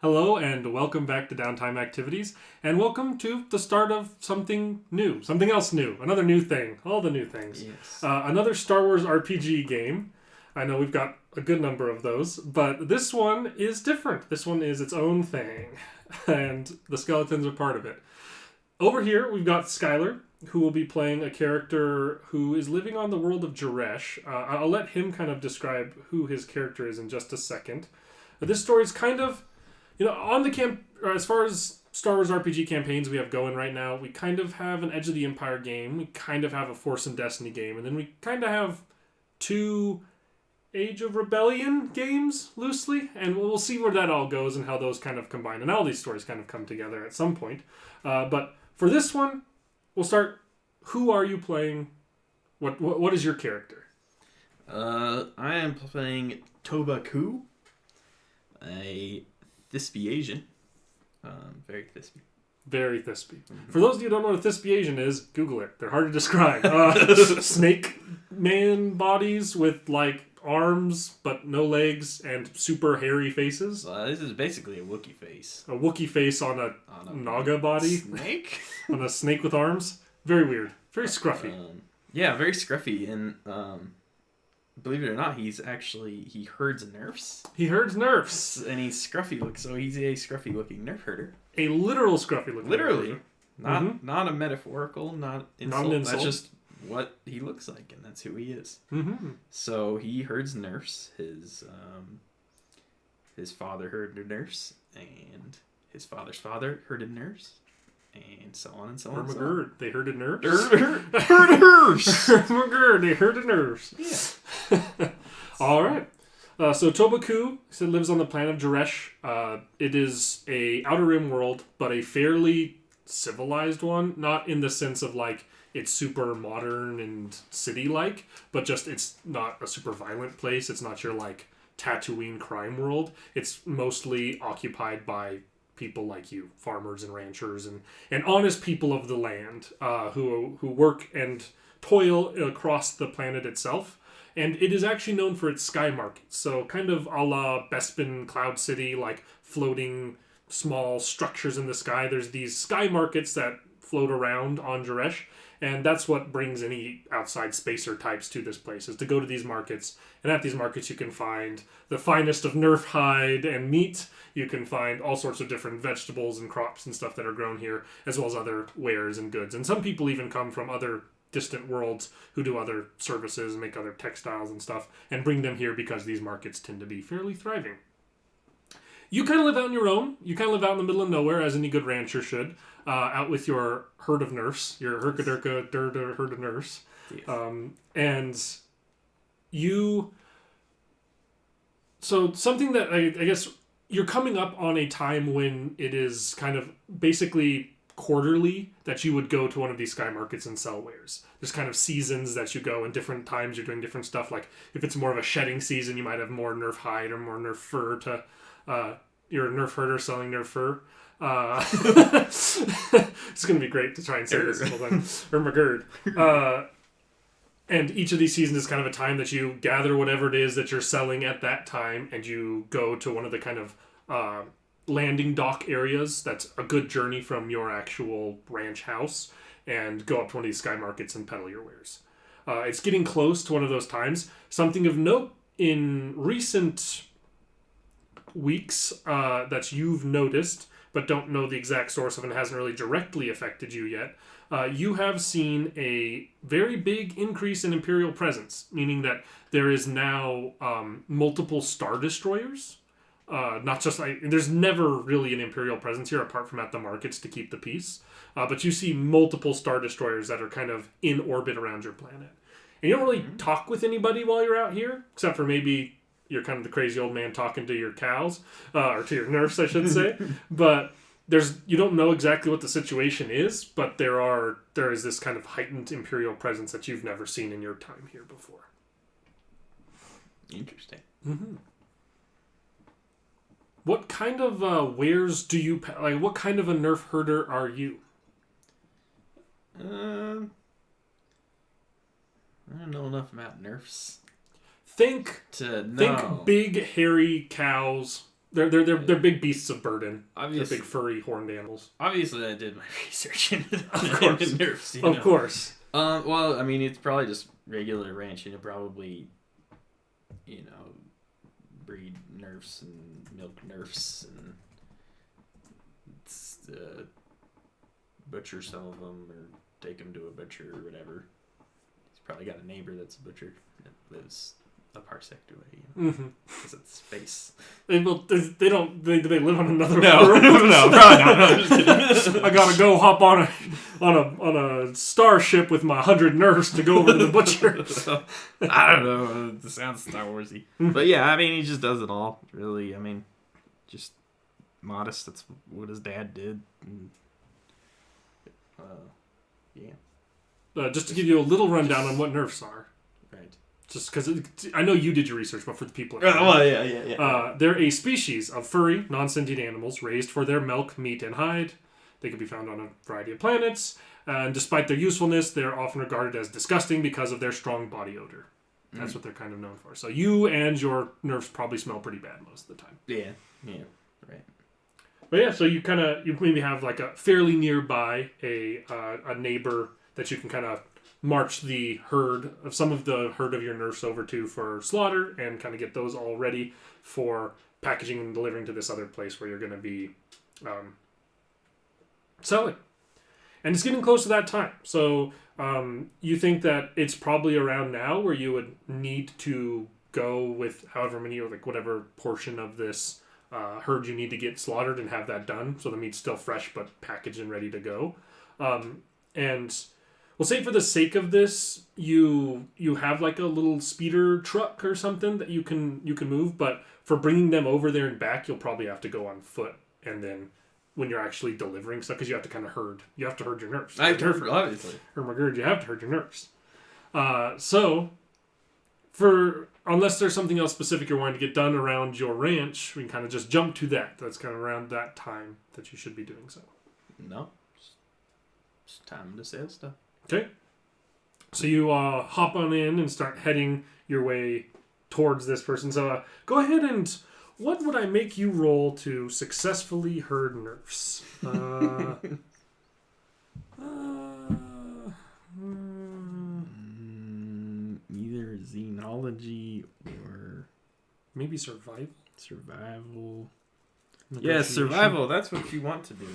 Hello and welcome back to Downtime Activities, and welcome to the start of something new, something else new, another new thing, all the new things. Yes. Another Star Wars RPG game. I know we've got a good number of those, but this one is different. This one is its own thing, and the skeletons are part of it. Over here, we've got Skler, who will be playing a character who is living on the world of Jaresh. I'll let him kind of describe who his character is in just a second. This story is kind of on the as far as Star Wars RPG campaigns we have going right now, we kind of have an Edge of the Empire game, we kind of have a Force and Destiny game, and then we kind of have two Age of Rebellion games, loosely, and we'll see where that all goes and how those kind of combine, and all these stories kind of come together at some point. But for this one, we'll start. Who are you playing? What is your character? I am playing Toba Ku, a Thispy Asian. Very Thispy. Very Thispy. For those of you who don't know what a Thispy Asian is, Google it. They're hard to describe. Snake man bodies with arms but no legs and super hairy faces. This is basically a Wookiee face. A Wookiee face on a Naga body. Snake? On a snake with arms. Very weird. Very scruffy. Yeah, very scruffy. And believe it or not, he herds Nerfs. He herds Nerfs. And he's scruffy so he's a scruffy looking Nerf herder. A literal scruffy looking Literally. Nerf. Not a metaphorical, not insult. Not an insult. That's just what he looks like, and that's who he is. Mm-hmm. So he herds Nerfs. His father herded Nerfs, and his father's father herded Nerfs, and so on and so on. McGurd, they herded Nerfs. Herd Nerfs. McGurd, they herded Nerfs. Yeah. All right. So Toba Ku lives on the planet of Jaresh. It is a Outer Rim world, but a fairly civilized one. Not in the sense of it's super modern and city-like, but just it's not a super violent place. It's not your Tatooine crime world. It's mostly occupied by people like you, farmers and ranchers and honest people of the land who work and toil across the planet itself. And it is actually known for its sky markets. So kind of a la Bespin Cloud City, floating small structures in the sky. There's these sky markets that float around on Jaresh. And that's what brings any outside spacer types to this place, is to go to these markets. And at these markets you can find the finest of Nerf hide and meat. You can find all sorts of different vegetables and crops and stuff that are grown here, as well as other wares and goods. And some people even come from other distant worlds who do other services and make other textiles and stuff and bring them here because these markets tend to be fairly thriving. You kind of live out on your own. You kind of live out in the middle of nowhere, as any good rancher should, out with your herd of Nerfs, your herkadurka herd of Nerfs. Yes. And you... So something that I guess you're coming up on a time when it is kind of basically quarterly that you would go to one of these sky markets and sell wares. There's kind of seasons that you go, and different times you're doing different stuff. Like if it's more of a shedding season, you might have more Nerf hide or more Nerf fur to... you're a Nerf herder selling Nerf fur. It's going to be great to try and say this the whole time. Or McGurd. And each of these seasons is kind of a time that you gather whatever it is that you're selling at that time, and you go to one of the kind of landing dock areas that's a good journey from your actual ranch house, and go up to one of these sky markets and peddle your wares. It's getting close to one of those times. Something of note in recent weeks that you've noticed but don't know the exact source of and hasn't really directly affected you yet, you have seen a very big increase in Imperial presence, meaning that there is now multiple Star Destroyers. Not just there's never really an Imperial presence here apart from at the markets to keep the peace, but you see multiple Star Destroyers that are kind of in orbit around your planet. And you don't really talk with anybody while you're out here, except for maybe you're kind of the crazy old man talking to your cows, or to your Nerfs, I should say. But you don't know exactly what the situation is, but there is this kind of heightened Imperial presence that you've never seen in your time here before. Interesting. Mm-hmm. What kind of wares do you... what kind of a Nerf herder are you? I don't know enough about Nerfs. Think big hairy cows They're big beasts of burden. Obviously, They're big furry horned animals. Obviously, I did my research into Of course. Nerfs. You Of know? course. Well, I mean, it's probably just regular ranch. Probably, breed Nerfs and milk Nerfs and butcher some of them or take them to a butcher or whatever. He's probably got a neighbor that's a butcher that lives a parsec away, because it's space. They don't. Do they live on another? No, world? no, probably not. No, I'm just kidding. I gotta go hop on a starship with my 100 Nerfs to go over to the butcher. I don't know. It sounds Star Warsy, but yeah, I mean, he just does it all. Really, I mean, just modest. That's what his dad did. And, yeah. Just to give you a little rundown on what Nerfs are. Right. Just because I know you did your research, but for the people at home. Well, yeah. They're a species of furry, non-sentient animals raised for their milk, meat, and hide. They can be found on a variety of planets. And despite their usefulness, they're often regarded as disgusting because of their strong body odor. That's what they're kind of known for. So you and your Nerfs probably smell pretty bad most of the time. Yeah, right. But yeah, so you maybe have like a fairly nearby a neighbor that you can kind of march some of the herd of your Nerfs over to for slaughter and kind of get those all ready for packaging and delivering to this other place where you're going to be selling. And it's getting close to that time. So you think that it's probably around now where you would need to go with however many or like whatever portion of this herd you need to get slaughtered and have that done. So the meat's still fresh but packaged and ready to go. And we'll say for the sake of this, you have like a little speeder truck or something that you can move. But for bringing them over there and back, you'll probably have to go on foot. And then when you're actually delivering stuff, because you have to kind of herd. You have to herd your Nerfs. I have to herd, obviously. Or my gird, you have to herd your Nerfs. So, unless there's something else specific you're wanting to get done around your ranch, we can kind of just jump to that. That's kind of around that time that you should be doing so. No. It's time to sell stuff. Okay. So you hop on in and start heading your way towards this person. So go ahead and... What would I make you roll to successfully herd Nerfs? Either xenology or maybe survival. Yeah, survival. That's what you want to do.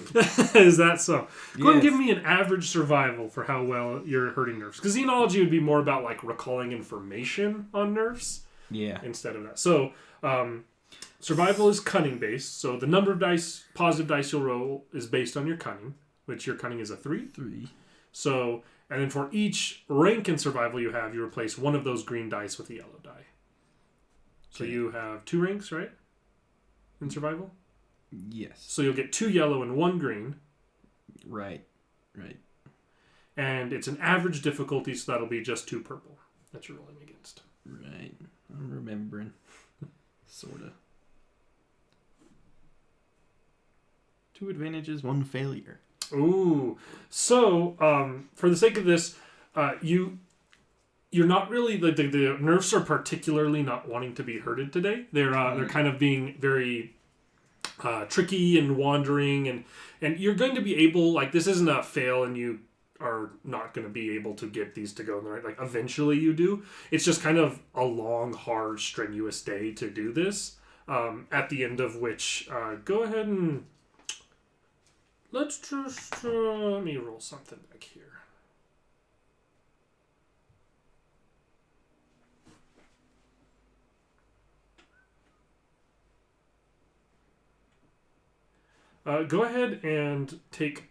Is that so? Go ahead and give me an average survival for how well you're herding Nerfs. Because xenology would be more about like recalling information on Nerfs. Yeah. Instead of that. So, survival is cunning based. So the number of positive dice you'll roll is based on your cunning, which your cunning is a 3. 3. So, and then for each rank in survival you have, you replace one of those green dice with a yellow die. So you have 2 ranks, right? In survival? Yes. So you'll get 2 yellow and 1 green. Right. And it's an average difficulty, so that'll be just 2 purple that you're rolling against. Right. I'm remembering. Sort of. 2 advantages, 1 failure. Ooh. So, for the sake of this, you're not really... The Nerfs are particularly not wanting to be herded today. They're kind of being very tricky and wandering, and you're going to be able... Like, this isn't a fail and you are not going to be able to get these to go in the right... Like, eventually you do. It's just kind of a long, hard, strenuous day to do this. At the end of which, go ahead and... Let's just... let me roll something back here. Go ahead and take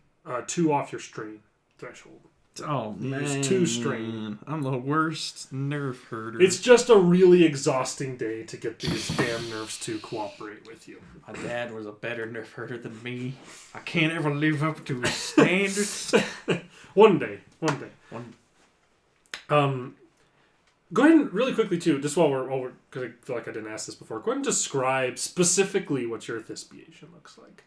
2 off your strain threshold. Oh, man. It's 2 strain. I'm the worst Nerf herder. It's just a really exhausting day to get these damn Nerfs to cooperate with you. My dad was a better Nerf herder than me. I can't ever live up to his standards. One day. Go ahead and really quickly too, just while we're because I feel like I didn't ask this before. Go ahead and describe specifically what your Thespiation looks like.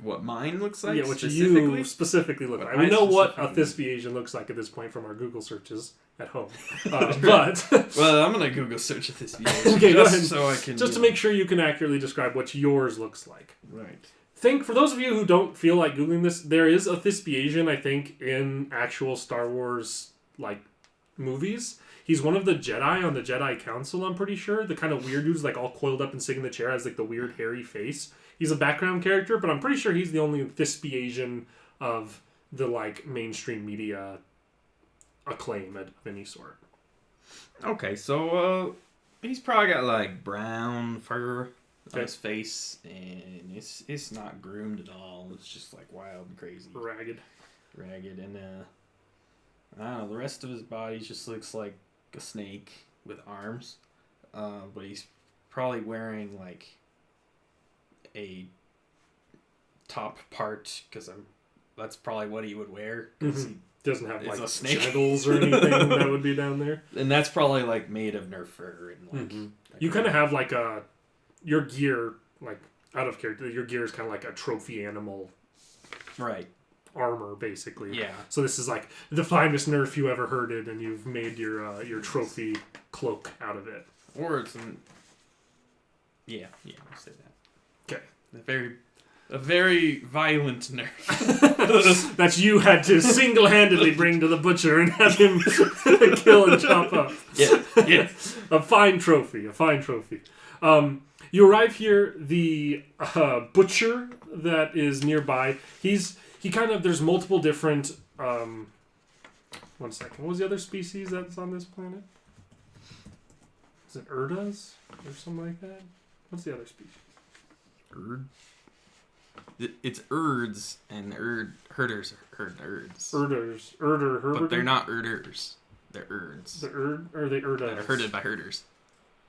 What mine looks like? Yeah, what you specifically look like. We know what a Thespian looks like at this point from our Google searches at home. But well, I'm gonna Google search a Thespian. Okay, go ahead. So I can just to make sure you can accurately describe what yours looks like. Right. For those of you who don't feel like Googling this, there is a Thespian, I think, in actual Star Wars movies. He's one of the Jedi on the Jedi Council, I'm pretty sure. The kind of weird dude's all coiled up and sitting in the chair, has the weird hairy face. He's a background character, but I'm pretty sure he's the only Thespian of the mainstream media acclaim of any sort. Okay, so he's probably got brown fur on his face, and it's not groomed at all. It's just wild and crazy, ragged, and I don't know. The rest of his body just looks like a snake with arms, but he's probably wearing a top part because that's probably what he would wear. Because he doesn't have genitals or anything that would be down there, and that's probably made of Nerf fur and you kind of have your gear out of character. Your gear is kind of like a trophy animal, right? Armor basically. Yeah. So this is the finest Nerf you ever herded, and you've made your trophy cloak out of it. Or it's yeah, I'll say that. Okay. A very violent Nerf. That you had to single-handedly bring to the butcher and have him kill and chop up. Yeah. A fine trophy. You arrive here. The butcher that is nearby. There's multiple different. 1 second. What was the other species that's on this planet? Is it Urdas or something like that? What's the other species? It's Urds and herders are Urds. Herder. But they're not Urders. They're Urds. Are they Urdas? That are herded by herders.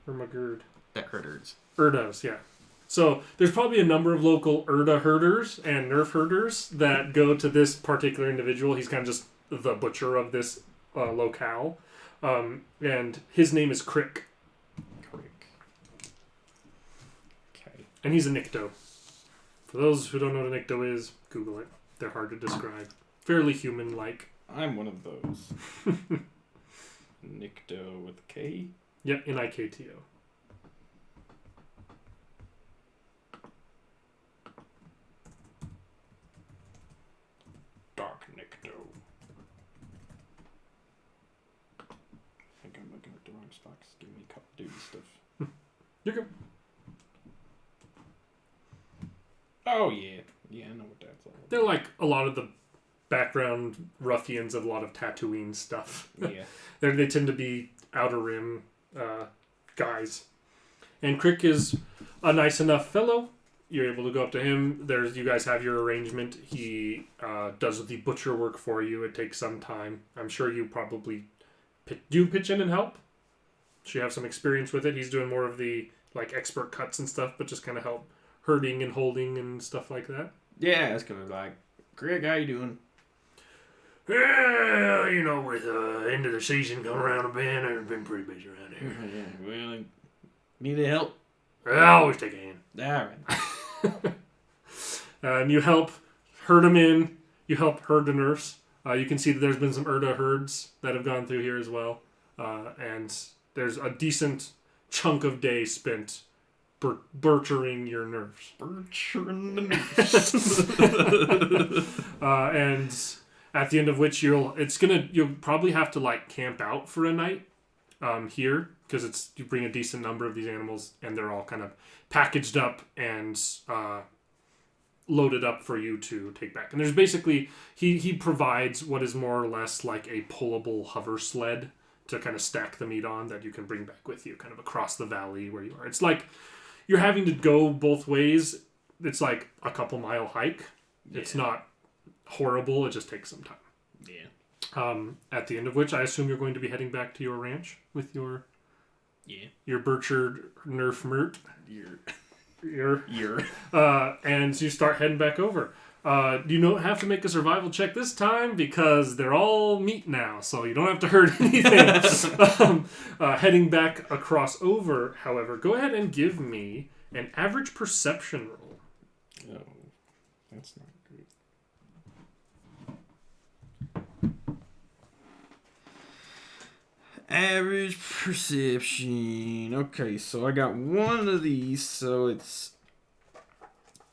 Urmagurd. That herders. Urdas, yeah. So there's probably a number of local Urda herders and Nerf herders that go to this particular individual. He's kind of just the butcher of this locale. And his name is Crick. Okay. And he's a Nikto. For those who don't know what a Nikto is, Google it. They're hard to describe. Fairly human-like. I'm one of those. Nikto with a K? Yep, Nikto. Dark Nikto. I think I'm looking at the wrong spot. Give me Call of Duty stuff. You're good. Oh, yeah. Yeah, I know what that's all about. They're like a lot of the background ruffians of a lot of Tatooine stuff. Yeah. They tend to be Outer Rim guys. And Crick is a nice enough fellow. You're able to go up to him. You guys have your arrangement. He does the butcher work for you. It takes some time. I'm sure you probably do pitch in and help. So you have some experience with it. He's doing more of the expert cuts and stuff, but just kind of help herding and holding and stuff like that. Yeah, it's gonna be Greg, how you doing? Yeah, with end of the season coming around a bend, I've been pretty busy around here. Yeah, well, need any help? I always take a hand. All right. And you help herd them in. You help herd the Nerfs. You can see that there's been some Urda herds that have gone through here as well. And there's a decent chunk of day spent butchering your Nerfs. Butchering the Nerfs. And at the end of which you'll probably have to camp out for a night here, because you bring a decent number of these animals and they're all kind of packaged up and loaded up for you to take back. And there's basically he provides what is more or less like a pullable hover sled to kind of stack the meat on that you can bring back with you kind of across the valley where you are. It's like you're having to go both ways. It's like a couple mile hike. Yeah. It's not horrible. It just takes some time. Yeah. At the end of which I assume you're going to be heading back to your ranch with your butchered Nerf mert. And you start heading back over. You don't have to make a survival check this time because they're all meat now, so you don't have to hurt anything. Heading back across over, however, go ahead and give me an average perception roll. Oh, That's not great. Average perception. Okay, so I got one of these, so it's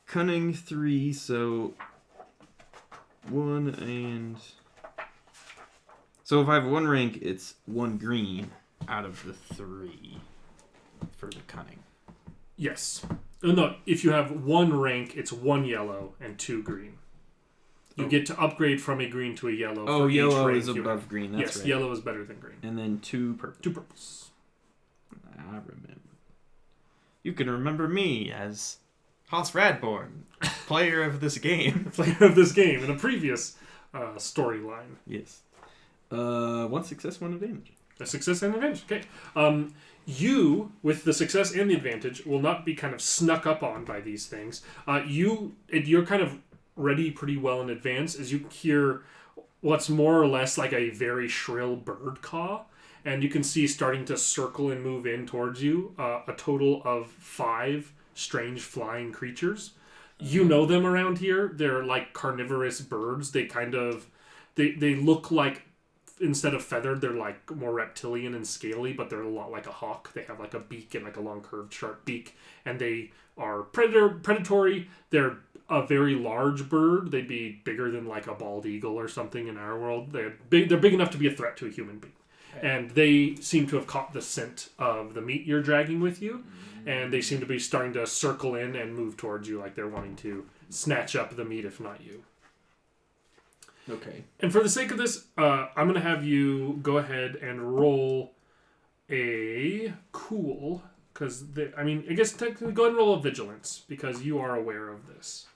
cunning 3, so 1 and... So if I have 1 rank, it's 1 green out of the 3 for the cunning. Yes. No, if you have 1 rank, it's 1 yellow and 2 green. You get to upgrade from a green to a yellow. Oh, yellow is above green. That's right. Yes, yellow is better than green. And then 2 purple. 2 purples. I remember. You can remember me as Haas Radborn, player of this game. Player of this game in a previous storyline. Yes. 1 success, 1 advantage. A success and advantage. Okay. You, with the success and the advantage, will not be kind of snuck up on by these things. You're kind of ready pretty well in advance as you hear what's more or less like a very shrill bird caw, and you can see starting to circle and move in towards you a total of 5 strange flying creatures. You know them around here. They're like carnivorous birds. They kind of they look like, instead of feathered, they're like more reptilian and scaly, but they're a lot like a hawk. They have like a beak and like a long curved sharp beak, and they are predatory. They're a very large bird. They'd be bigger than like a bald eagle or something in our world. They're big enough to be a threat to a human being. Okay. And they seem to have caught the scent of the meat you're dragging with you, and they seem to be starting to circle in and move towards you like they're wanting to snatch up the meat, if not you. Okay. And for the sake of this, I'm going to have you go ahead and roll a cool, because, I guess technically go ahead and roll a vigilance, because you are aware of this.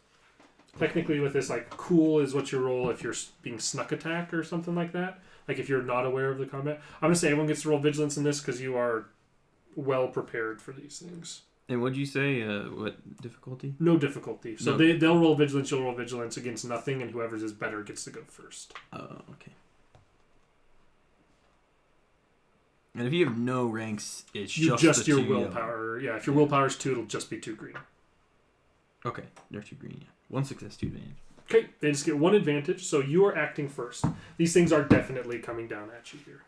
Technically with this, like, cool is what you roll if you're being snuck attack or something like that. Like if you're not aware of the combat. I'm going to say everyone gets to roll vigilance in this because you are well prepared for these things. And what'd you say? What difficulty? No difficulty. So they'll roll vigilance, you'll roll vigilance against nothing, and whoever's is better gets to go first. Oh, okay. And if you have no ranks, it's just your willpower. Yeah, if your willpower is 2, it'll just be 2 green. Okay, they're 2 green, yeah. 1 success, 2 advantage. Okay, they just get 1 advantage, so you are acting first. These things are definitely coming down at you here.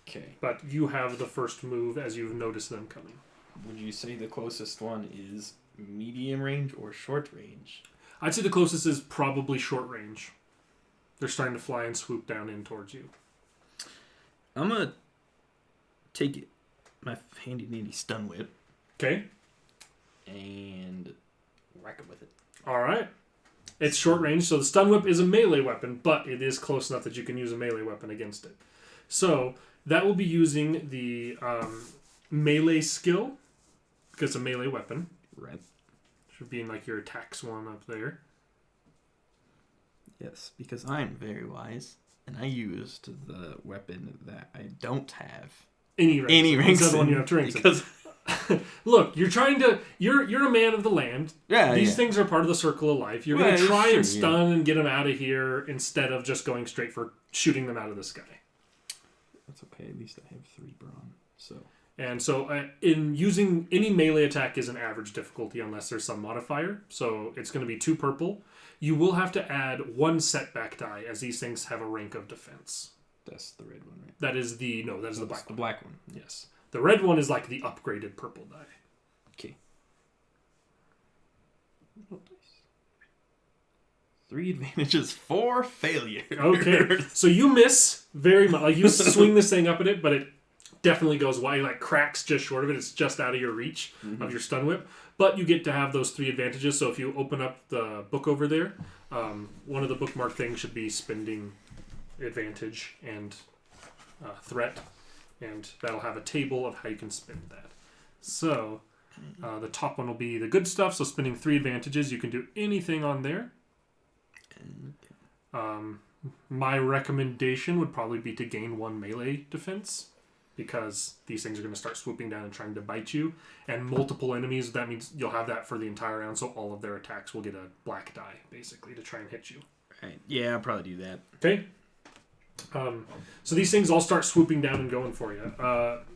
Okay. But you have the first move as you've noticed them coming. Would you say the closest one is medium range or short range? I'd say the closest is probably short range. They're starting to fly and swoop down in towards you. I'm going to take my handy dandy stun whip. Okay. And whack it with it. Alright. It's short range, so the stun whip is a melee weapon, but it is close enough that you can use a melee weapon against it. So, that will be using the melee skill, because it's a melee weapon. Right. Should be in like your attacks one up there. Yes, because I'm very wise, and I used the weapon that I don't have any ranks. That's the one you have to rank. Because look, you're a man of the land. Yeah, these things are part of the circle of life. You're going to try and stun and get them out of here instead of just going straight for shooting them out of the sky. That's okay. At least I have 3 brawn. So in using any melee attack is an average difficulty unless there's some modifier. So it's going to be 2 purple. You will have to add 1 setback die as these things have a rank of defense. That's the red one, right? That is the black one. The black one. Yes. The red one is like the upgraded purple die. Okay. 3 advantages, 4 failures. Okay. So you miss very much. Like you swing this thing up at it, but it definitely goes wide. Like cracks just short of it. It's just out of your reach of your stun whip. But you get to have those 3 advantages. So if you open up the book over there, one of the bookmark things should be spending advantage and threat. And that'll have a table of how you can spend that. So the top one will be the good stuff. So spending 3 advantages, you can do anything on there. My recommendation would probably be to gain 1 melee defense, because these things are going to start swooping down and trying to bite you. And multiple enemies, that means you'll have that for the entire round, so all of their attacks will get a black die, basically, to try and hit you. Right. Yeah, I'll probably do that. Okay. So these things all start swooping down and going for you.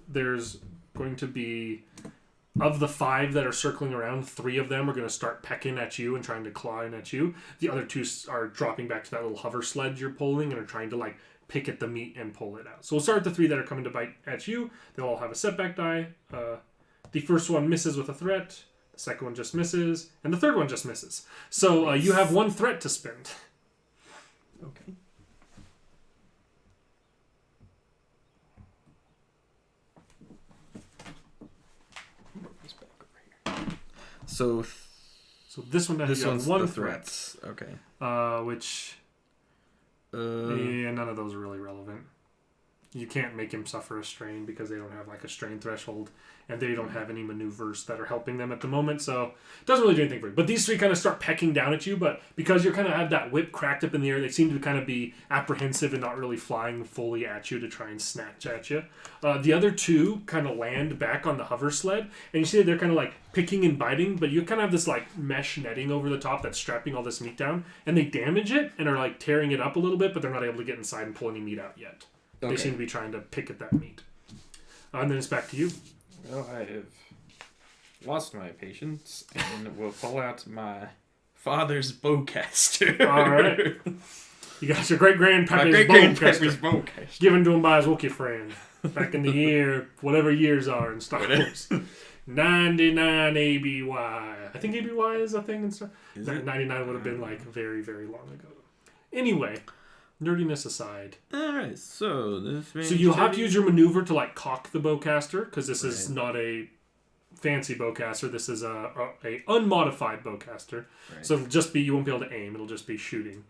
There's going to be of the 5 that are circling around, 3 of them are going to start pecking at you and trying to claw in at you. The other 2 are dropping back to that little hover sled you're pulling and are trying to like pick at the meat and pull it out. So we'll start with the 3 that are coming to bite at you. They'll all have a setback die. The first one misses with a threat. The second one just misses. And the third one just misses. So you have 1 threat to spend. Okay. So this one has 1 threat. Okay. Which... yeah, none of those are really relevant. You can't make him suffer a strain because they don't have like a strain threshold, and they don't have any maneuvers that are helping them at the moment, so it doesn't really do anything for you. But these 3 kind of start pecking down at you, but because you kind of have that whip cracked up in the air, they seem to kind of be apprehensive and not really flying fully at you to try and snatch at you. The other 2 kind of land back on the hover sled, and you see that they're kind of like picking and biting, but you kind of have this like mesh netting over the top that's strapping all this meat down, and they damage it and are like tearing it up a little bit, but they're not able to get inside and pull any meat out yet. Okay. They seem to be trying to pick at that meat. And then it's back to you. Well, I have lost my patience and will pull out my father's bowcaster. All right. You got your great-grandpappy's bowcaster. Given to him by his Wookiee friend. Back in the year, whatever years are in Star Wars. 99 ABY. I think ABY is a thing in Star Wars. 99 would have been like very, very long ago. Anyway... Nerdiness aside. Alright, so you'll have to use your maneuver to like cock the bowcaster, because this is not a fancy bowcaster. This is a unmodified bowcaster. Right. So it'll just be, you won't be able to aim, it'll just be shooting.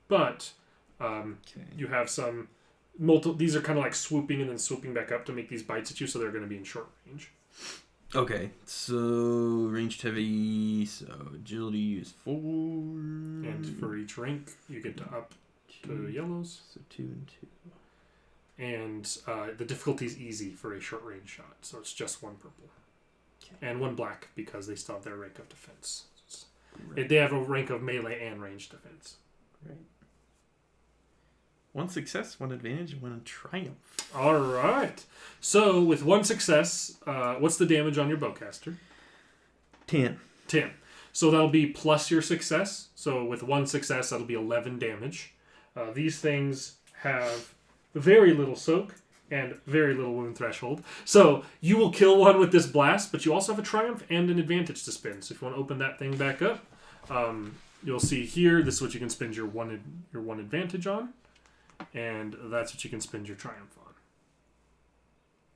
But you have some these are kind of like swooping and then swooping back up to make these bites at you, so they're going to be in short range. Okay, so ranged heavy, so agility is 4. And for each rank, you get to up 2 yellows. So 2 and 2. And the difficulty is easy for a short range shot, so it's just 1 purple. Okay. And 1 black because they still have their rank of defense. Right. They have a rank of melee and range defense. Right. 1 success, 1 advantage, 1 triumph. All right. So with 1 success, what's the damage on your bowcaster? 10. 10. So that'll be plus your success. So with 1 success, that'll be 11 damage. These things have very little soak and very little wound threshold. So you will kill one with this blast, but you also have a triumph and an advantage to spend. So if you want to open that thing back up, you'll see here, this is what you can spend your one advantage on. And that's what you can spend your triumph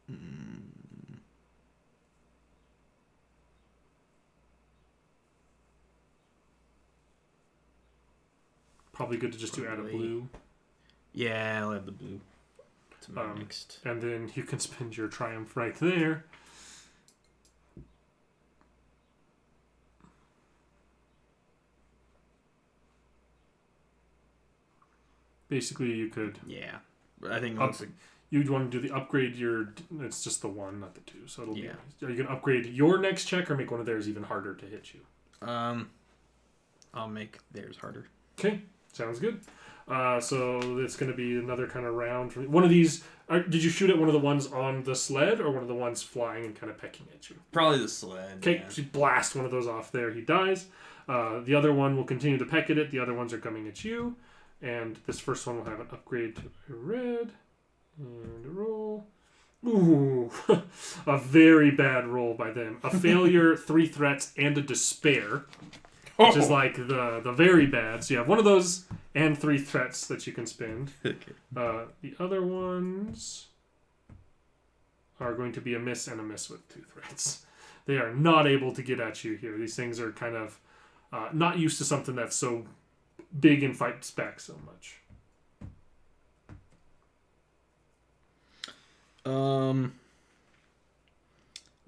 on. Probably good to just add a blue. Yeah, I'll add the blue to my next. And then you can spend your triumph right there. Basically, you could... Yeah. I think you'd want to do the upgrade it's just the 1, not the 2. So it'll be... Are you going to upgrade your next check or make one of theirs even harder to hit you? I'll make theirs harder. Okay. Sounds good. So it's going to be another kind of round. One of these... did you shoot at one of the ones on the sled or one of the ones flying and kind of pecking at you? Probably the sled. Okay, so you blast one of those off there. He dies. The other one will continue to peck at it. The other ones are coming at you. And this first one will have an upgrade to a red. And a roll. Ooh. A very bad roll by them. A failure, 3 threats, and a despair. Which is like the very bad. So you have one of those and 3 threats that you can spend. Okay. The other ones are going to be a miss and a miss with 2 threats. They are not able to get at you here. These things are kind of not used to something that's so big and fights back so much.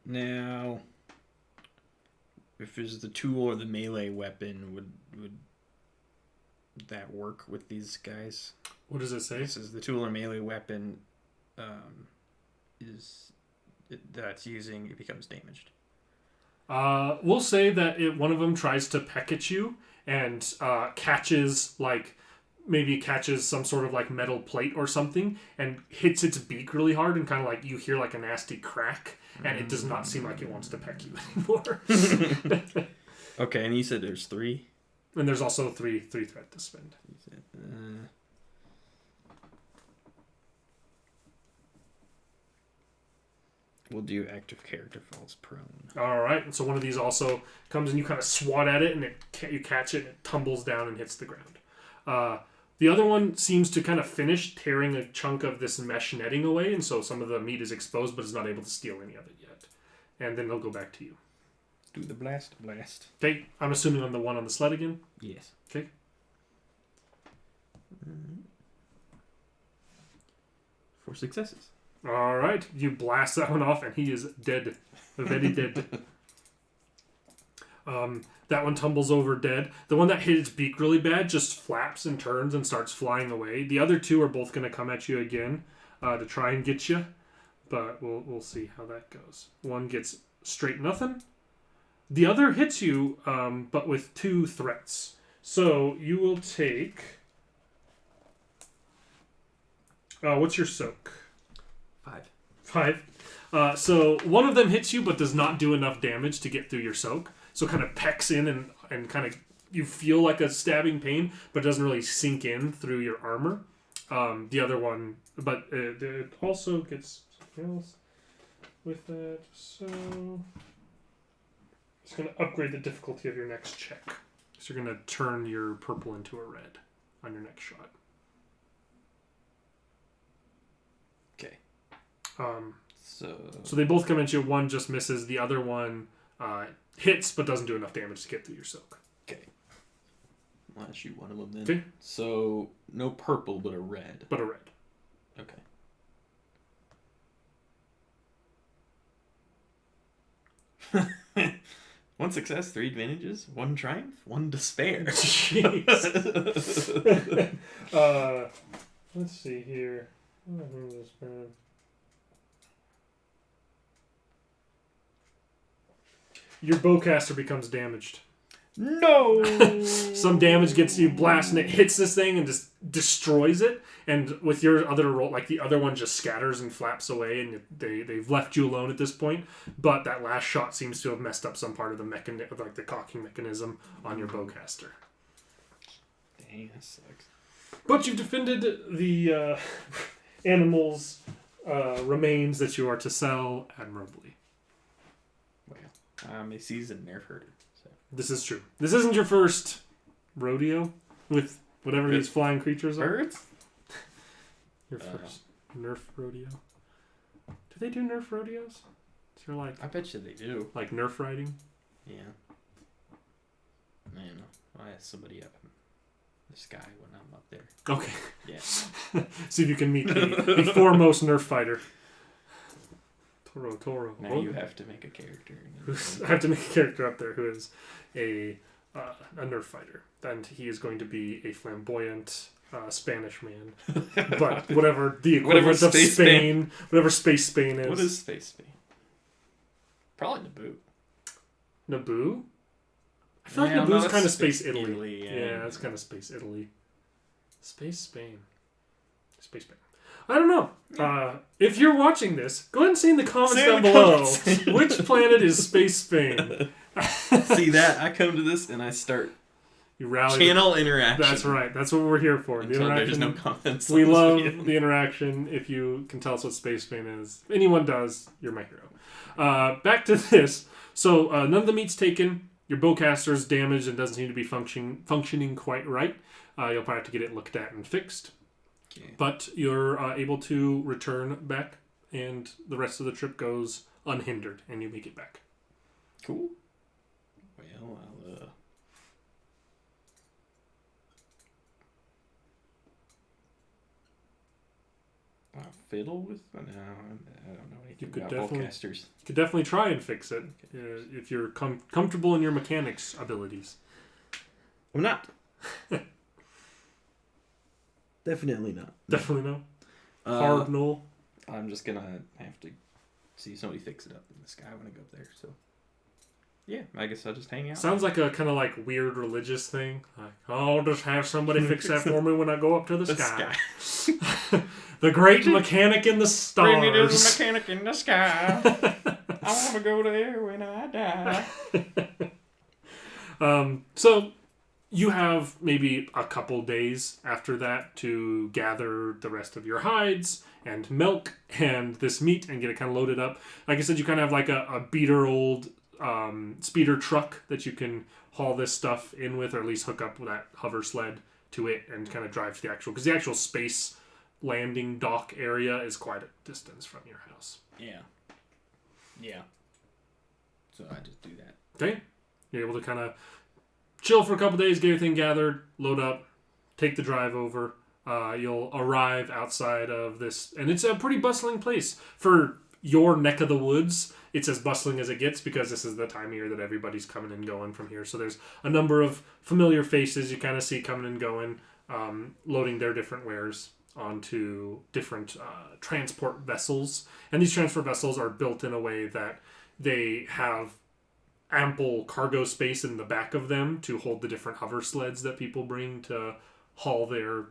Now, if it's the tool or the melee weapon, would that work with these guys? What does it say? This is the tool or melee weapon that's using, it becomes damaged. We'll say that one of them tries to peck at you and catches like maybe catches some sort of like metal plate or something and hits its beak really hard, and kind of like you hear like a nasty crack, and it does not seem like it wants to peck you anymore. Okay, and you said there's 3? And there's also three threat to spend. We'll do active character falls prone. All right, and so one of these also comes and you kind of swat at it, and you catch it, and it tumbles down and hits the ground. The other one seems to kind of finish tearing a chunk of this mesh netting away, and so some of the meat is exposed, but is not able to steal any of it yet. And then they'll go back to you. Do the blast. Okay, I'm assuming on the one on the sled again? Yes. Okay. 4 successes. All right, you blast that one off, and he is dead. Very dead. That one tumbles over dead. The one that hit its beak really bad just flaps and turns and starts flying away. The other 2 are both going to come at you again to try and get you, but we'll see how that goes. One gets straight nothing. The other hits you, but with 2 threats. So you will take... what's your soak? 5. So one of them hits you, but does not do enough damage to get through your soak. So kind of pecks in and kind of... You feel like a stabbing pain, but it doesn't really sink in through your armor. The other one... But it also gets something else with that. So... It's going to upgrade the difficulty of your next check. So you're going to turn your purple into a red on your next shot. Okay. So they both come at you. One just misses. The other one hits, but doesn't do enough damage to get through your soak. Okay. I'll shoot one of them then. Okay. So no purple, but a red. But a red. Okay. 1 success, 3 advantages, 1 triumph, 1 despair. Jeez. Let's see here. Your bowcaster becomes damaged. No! Some damage gets you blasting it, hits this thing and just destroys it. And with your other roll, like the other one just scatters and flaps away, and they've left you alone at this point. But that last shot seems to have messed up some part of the like the cocking mechanism on your bowcaster. Dang, that sucks. But you've defended the animal's remains that you are to sell admirably. Well, he sees a Nerf herder. So. This is true. This isn't your first rodeo with whatever these flying creatures are. Birds? Your first Nerf rodeo. Do they do Nerf rodeos? Is there like... I bet you they do. Like Nerf riding? Yeah. Man, I asked somebody up in the sky when I'm up there. Okay. Yeah. See if you can meet the foremost Nerf fighter. Toro. Now you have to make a character. I have to make a character up there who is a Nerf fighter. And he is going to be a flamboyant Spanish man. But whatever the equivalent of Spain, whatever Space Spain is. What is Space Spain? Probably Naboo. Naboo? I feel like Naboo's kind of Space Italy. Yeah, it's kind of Space Italy. Space Spain. I don't know. If you're watching this, go ahead and say in the comments down below which planet is Space Spain. See that? I come to this and I start channel interaction. That's right. That's what we're here for. Until the interaction. There's no comments. We love the interaction. If you can tell us what Space Spain is, if anyone does, you're my hero. Back to this. So none of the meat's taken. Your bowcaster's damaged and doesn't seem to be functioning quite right. You'll probably have to get it looked at and fixed. Okay. But you're able to return back, and the rest of the trip goes unhindered, and you make it back. Cool. Well, I'll fiddle with... No, I don't know anything about bowcasters. You could definitely try and fix it if you're comfortable in your mechanics abilities. I'm not. Definitely not. Definitely no. Hard no. I'm just gonna have to see somebody fix it up in the sky when I go up there. So Yeah, I guess I'll just hang out. Sounds like a kind of like weird religious thing. Like, I'll just have somebody fix that for me when I go up to the sky. The great mechanic in the stars. Bring me to the mechanic in the sky. I want to go there when I die. So you have maybe a couple days after that to gather the rest of your hides and milk and this meat and get it kind of loaded up. Like I said, you kind of have like a beater old speeder truck that you can haul this stuff in with, or at least hook up with that hover sled to it and kind of drive to the actual, because the actual space landing dock area is quite a distance from your house. Yeah. So I just do that. Okay. You're able to kind of chill for a couple days, get everything gathered, load up, take the drive over. You'll arrive outside of this, and it's a pretty bustling place. For your neck of the woods, it's as bustling as it gets because this is the time of year that everybody's coming and going from here. So there's a number of familiar faces you kind of see coming and going, loading their different wares onto different transport vessels. And these transport vessels are built in a way that they have ample cargo space in the back of them to hold the different hover sleds that people bring to haul their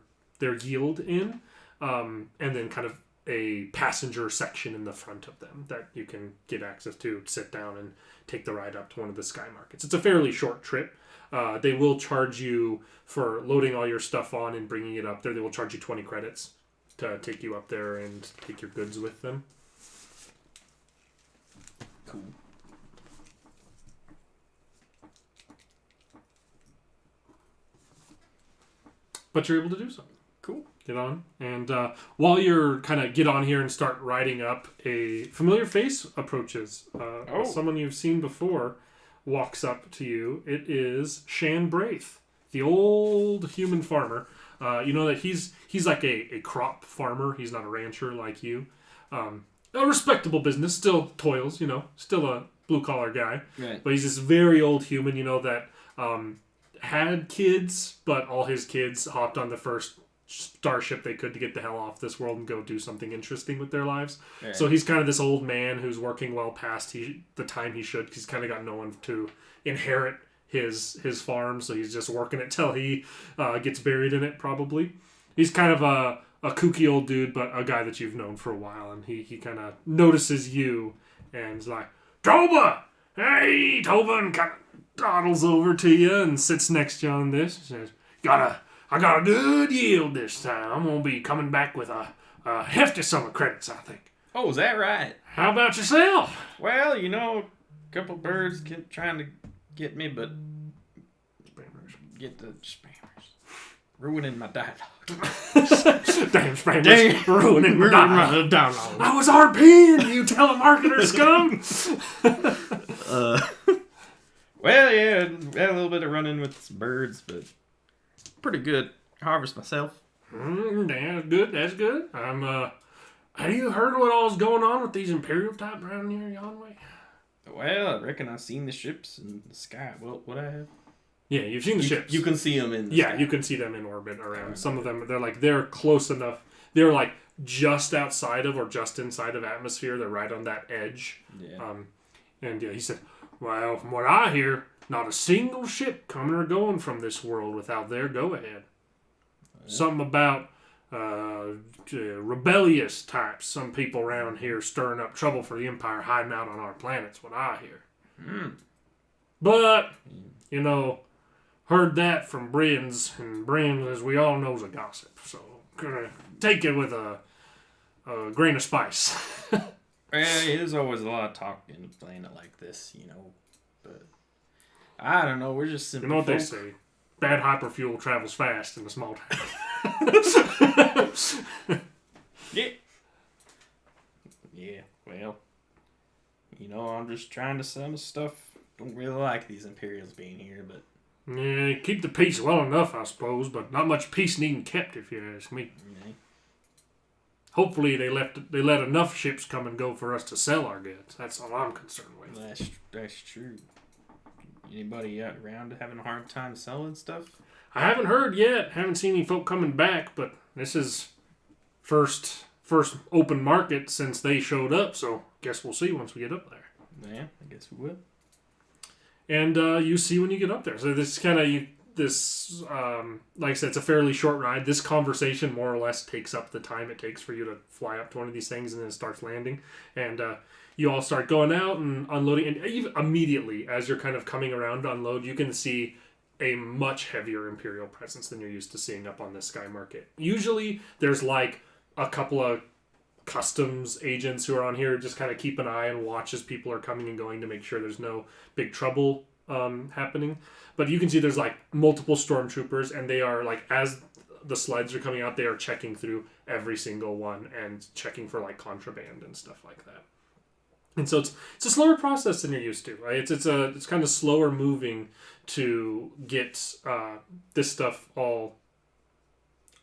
yield in. And then kind of a passenger section in the front of them that you can get access to, sit down and take the ride up to one of the sky markets. It's a fairly short trip. They will charge you for loading all your stuff on and bringing it up there. They will charge you 20 credits to take you up there and take your goods with them. Cool. But you're able to do so. Cool. Get on. And while you're kind of get on here and start riding up, a familiar face approaches. Someone you've seen before walks up to you. It is Shan Braith, the old human farmer. You know that he's like a crop farmer. He's not a rancher like you. A respectable business. Still toils, Still a blue-collar guy. Right. But he's this very old human, that had kids, but all his kids hopped on the first starship they could to get the hell off this world and go do something interesting with their lives. Right. So he's kind of this old man who's working well past the time he should, because he's kind of got no one to inherit his farm, so he's just working it till he gets buried in it, probably. He's kind of a kooky old dude, but a guy that you've known for a while, and he kind of notices you and is like, Toba! Hey, Toba, and kind of dawdles over to you and sits next to you on this. Says, I got a good yield this time. I'm going to be coming back with a hefty sum of credits, I think. Oh, is that right? How about yourself? Well, a couple birds trying to get me, but get the spammers. Ruining my dialogue. Damn spammers. Ruining my dialogue. I was RPing, you telemarketer scum. Well, yeah, had a little bit of running with some birds, but pretty good harvest myself. That's good. Have you heard what all's going on with these Imperial type around here yon way? Well, I reckon I've seen the ships in the sky. Well, what I have? Yeah, you've seen the ships. You can see them in the sky. You can see them in orbit around. Some of them, they're close enough. They're like just outside of or just inside of atmosphere. They're right on that edge. Yeah. He said, well, from what I hear, not a single ship coming or going from this world without their go-ahead. Yeah. Something about rebellious types. Some people around here stirring up trouble for the Empire, hiding out on our planet's what I hear. But, heard that from Brins, and Brins, as we all know, is a gossip. So, gonna take it with a grain of spice. There's always a lot of talk in a planet like this, But I don't know. We're just simple. You know what they say? Bad hyperfuel travels fast in a small town. Yeah. Yeah. Well, I'm just trying to sell my stuff. Don't really like these Imperials being here, but. Yeah, keep the peace well enough, I suppose, but not much peace needing kept, if you ask me. Yeah. Hopefully they let enough ships come and go for us to sell our goods. That's all I'm concerned with. That's true. Anybody out around having a hard time selling stuff? I haven't heard yet. Haven't seen any folk coming back, but this is first open market since they showed up, so guess we'll see once we get up there. Yeah, I guess we will. And you see when you get up there. So this kind of like I said, it's a fairly short ride. This conversation more or less takes up the time it takes for you to fly up to one of these things, and then it starts landing. And you all start going out and unloading. And even immediately, as you're kind of coming around to unload, you can see a much heavier Imperial presence than you're used to seeing up on this Sky Market. Usually, there's like a couple of customs agents who are on here just kind of keep an eye and watch as people are coming and going to make sure there's no big trouble happening. But you can see there's like multiple stormtroopers, and they are like, as the sleds are coming out, they are checking through every single one and checking for like contraband and stuff like that. And so it's a slower process than you're used to, right? It's kind of slower moving to get this stuff all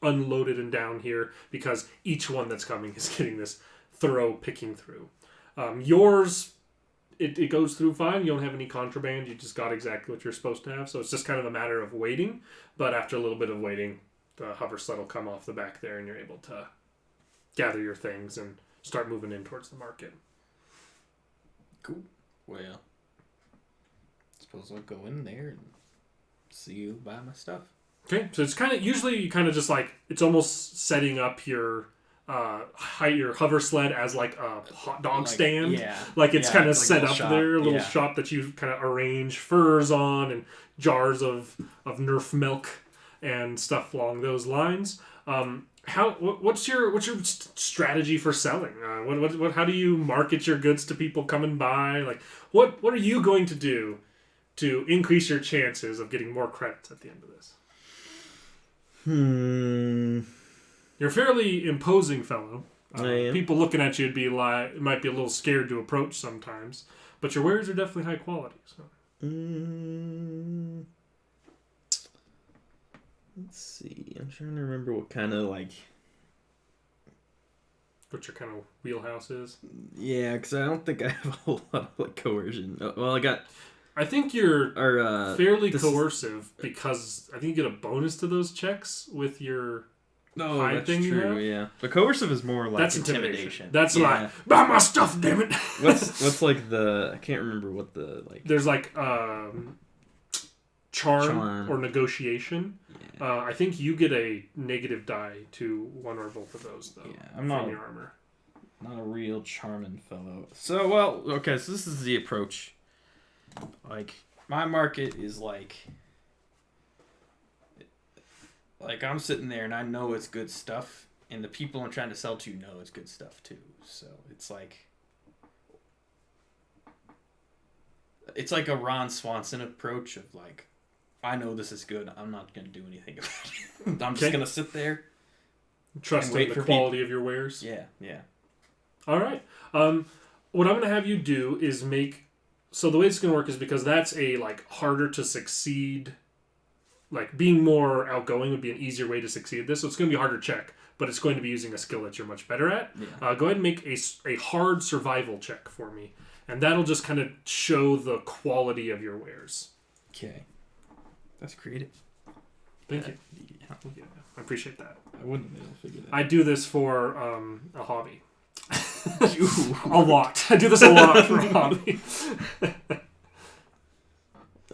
unloaded and down here, because each one that's coming is getting this thorough picking through. Yours, it goes through fine. You don't have any contraband. You just got exactly what you're supposed to have. So it's just kind of a matter of waiting. But after a little bit of waiting, the hover sled will come off the back there, and you're able to gather your things and start moving in towards the market. Cool. Well, suppose I'll go in there and see you buy my stuff. Okay, so it's kind of, usually you kind of just like, it's almost setting up your your hover sled as like a hot dog stand. Yeah. Like it's kind of like set up shop. there, a little shop that you kind of arrange furs on and jars of Nerf milk and stuff along those lines. What's your strategy for selling? How do you market your goods to people coming by? Like, what are you going to do to increase your chances of getting more credits at the end of this? You're a fairly imposing fellow. People looking at you might be a little scared to approach sometimes, but your wares are definitely high quality. So. Let's see. I'm trying to remember what kind of like. What your kind of wheelhouse is. Yeah, because I don't think I have a whole lot of like coercion. Well, I think you're fairly coercive because I think you get a bonus to those checks with your high that's thing true, you have. Yeah. But coercive is more like that's intimidation. That's like, buy my stuff, damn it. What's like the, I can't remember what the like. There's like charm or negotiation. Yeah. I think you get a negative die to one or both of those though. Yeah, I'm not your armor. Not a real charming fellow. So well, okay. So this is the approach. Like, my market is like I'm sitting there and I know it's good stuff, and the people I'm trying to sell to know it's good stuff too. So it's like a Ron Swanson approach of like, I know this is good. I'm not going to do anything about it. I'm just going to sit there. Trusting the quality of your wares. Yeah. All right. What I'm going to have you do is make... So the way it's going to work is because that's a like harder to succeed... Like being more outgoing would be an easier way to succeed at this. So it's going to be a harder check, but it's going to be using a skill that you're much better at. Yeah. Go ahead and make a hard survival check for me. And that'll just kind of show the quality of your wares. Okay. That's creative. Thank you. Yeah, I appreciate that. I wouldn't be able to figure that out. I do this for a hobby. A lot. I do this a lot for a hobby.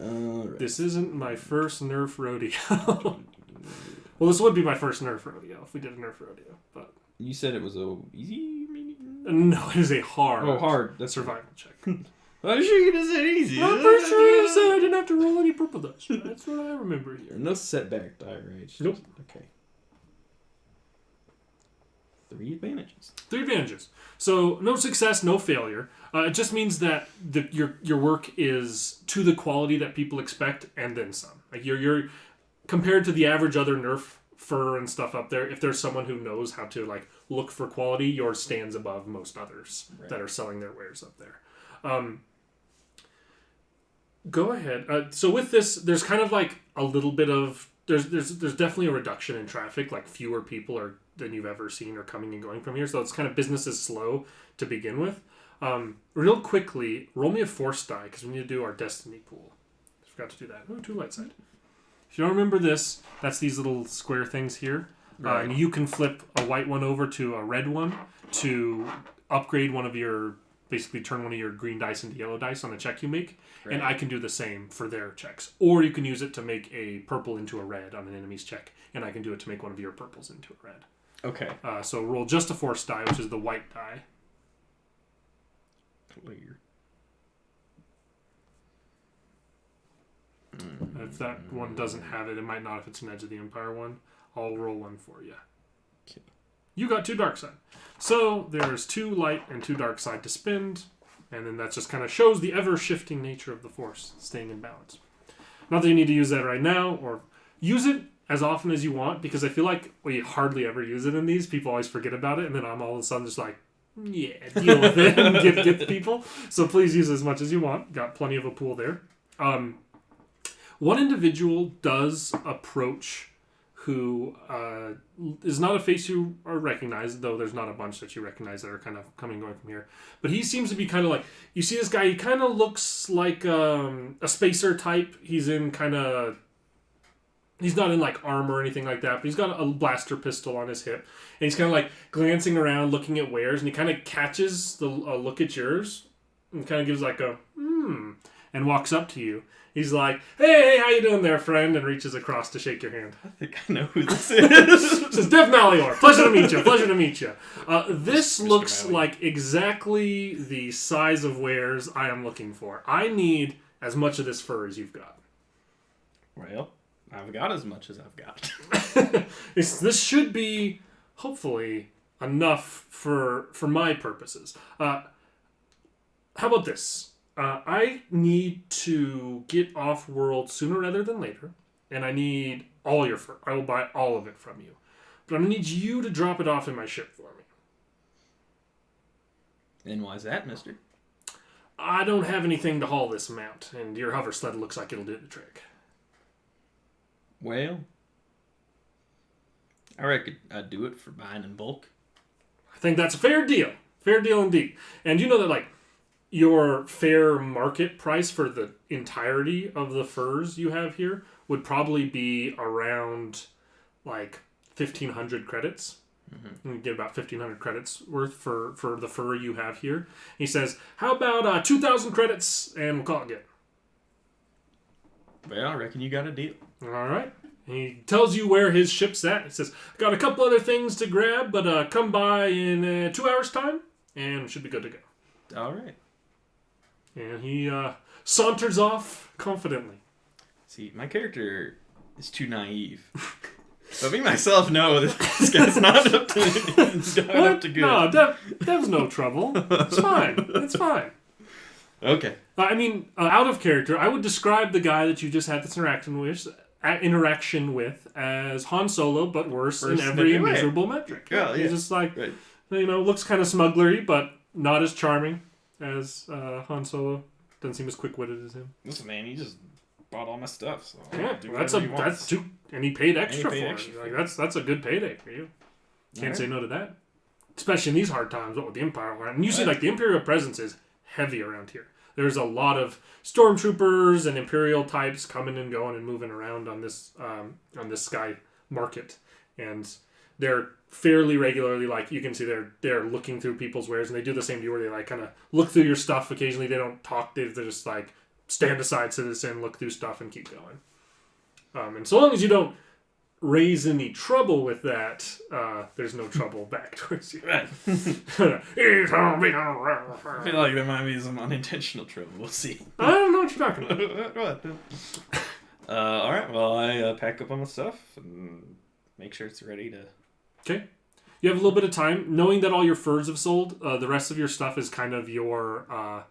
Right. This isn't my first Nerf rodeo. Well, this would be my first Nerf rodeo if we did a Nerf rodeo. But you said it was easy? No, it is a hard. That's survival check. I'm sure you just said easy. I'm pretty sure you said I didn't have to roll any purple dice. That's what I remember here. No setback die, right? Nope. Okay. 3 advantages. 3 advantages. So no success, no failure. It just means that your work is to the quality that people expect, and then some. Like you're compared to the average other Nerf fur and stuff up there. If there's someone who knows how to like look for quality, yours stands above most others that are selling their wares up there. Go ahead. So with this, there's kind of like a little bit of there's definitely a reduction in traffic. Like fewer people than you've ever seen are coming and going from here. So it's kind of business is slow to begin with. Real quickly, roll me a force die because we need to do our destiny pool. I forgot to do that. Ooh, 2 light side. If you don't remember this, that's these little square things here. Right. And you can flip a white one over to a red one to upgrade one of your basically turn one of your green dice into yellow dice on a check you make, Right. and I can do the same for their checks. Or you can use it to make a purple into a red on an enemy's check, and I can do it to make one of your purples into a red. Okay. So roll just a force die, which is the white die. Clear. If that one doesn't have it, it might not if it's an Edge of the Empire one. I'll roll one for you. Okay. You got 2 dark side. So there's 2 light and 2 dark side to spend, and then that just kind of shows the ever-shifting nature of the force, staying in balance. Not that you need to use that right now, or use it as often as you want, because I feel like we hardly ever use it in these. People always forget about it, and then I'm all of a sudden just like, yeah, deal with it and get the people. So please use as much as you want. Got plenty of a pool there. One individual does approach who is not a face you recognize, though there's not a bunch that you recognize that are kind of coming and going from here. But he seems to be kind of like, you see this guy, he kind of looks like a spacer type. He's in kind of, he's not in like armor or anything like that, but he's got a blaster pistol on his hip. And he's kind of like glancing around, looking at wares, and he kind of catches the look at yours and kind of gives like a, and walks up to you. He's like, hey, how you doing there, friend? And reaches across to shake your hand. I think I know who this is. Says, Dev Malior, pleasure to meet you, pleasure to meet you. This Mr. looks Malley. like exactly the size of wares I am looking for. I need as much of this fur as you've got. Well, I've got as much as I've got. This should be, hopefully, enough for my purposes. How about this? I need to get off-world sooner rather than later, and I need all your fur. I will buy all of it from you. But I'm going to need you to drop it off in my ship for me. And why's that, mister? I don't have anything to haul this amount, and your hover sled looks like it'll do the trick. Well, I reckon I'd do it for buying in bulk. I think that's a fair deal. Fair deal indeed. And you know that, like, your fair market price for the entirety of the furs you have here would probably be around like 1,500 credits. You get about 1,500 credits worth for the fur you have here. He says, how about 2,000 credits and we'll call it good. Well, I reckon you got a deal. All right. He tells you where his ship's at. He says, got a couple other things to grab, but come by in 2 hours' time and we should be good to go. All right. And he saunters off confidently. See, my character is too naive. But me myself know this guy's not up to good. No, Dev's no trouble. It's fine. It's fine. Okay. I mean, out of character, I would describe the guy that you just had this interaction with as Han Solo, but worse in every miserable metric. Yeah. He's just like, looks kind of smuglery, but not as charming as Han Solo. Doesn't seem as quick-witted as him. Listen, man, he just bought all my stuff. So Yeah, and he paid extra for it. Like that's a good payday for you. Can't say no to that. Especially in these hard times, what with the Empire. And usually, like, the Imperial presence is heavy around here. There's a lot of stormtroopers and Imperial types coming and going and moving around on this sky market, and they're fairly regularly, like, you can see they're looking through people's wares, and they do the same to you where they like kind of look through your stuff. Occasionally, they don't talk. They're just like stand aside, citizen, look through stuff, and keep going. And so long as you don't raise any trouble with that, there's no trouble back towards you. I feel like there might be some unintentional trouble. We'll see. I don't know what you're talking about. All right. Well, I pack up all my stuff and make sure it's ready to... Okay. You have a little bit of time. Knowing that all your furs have sold, the rest of your stuff is kind of your...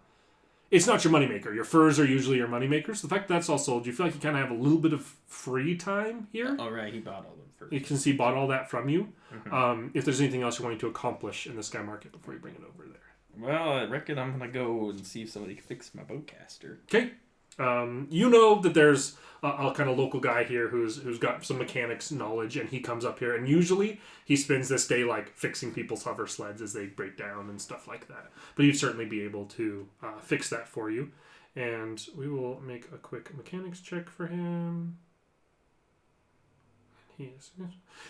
it's not your moneymaker. Your furs are usually your moneymakers. The fact that that's all sold, you feel like you kind of have a little bit of free time here. All right, he bought all the furs. You can see he bought all that from you. Mm-hmm. If there's anything else you're wanting to accomplish in the sky market before you bring it over there. Well, I reckon I'm going to go and see if somebody can fix my bowcaster. Okay. You know that there's a kind of local guy here who's got some mechanics knowledge, and he comes up here, and usually he spends this day like fixing people's hover sleds as they break down and stuff like that. But you'd certainly be able to fix that for you, and we will make a quick mechanics check for him.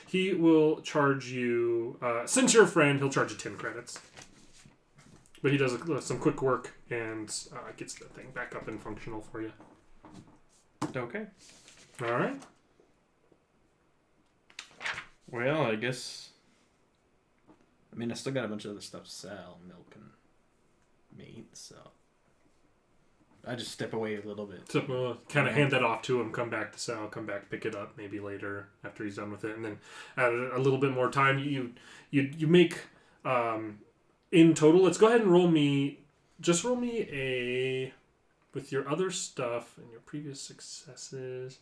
He will charge you, since you're a friend, he'll charge you 10 credits. But he does some quick work and gets the thing back up and functional for you. Okay. All right. Well, I guess... I mean, I still got a bunch of other stuff to sell, milk and meat, so... I just step away a little bit. So kind of hand that off to him, come back to sell, come back, pick it up maybe later after he's done with it. And then add a little bit more time. You make... in total, let's go ahead and roll me a... With your other stuff and your previous successes...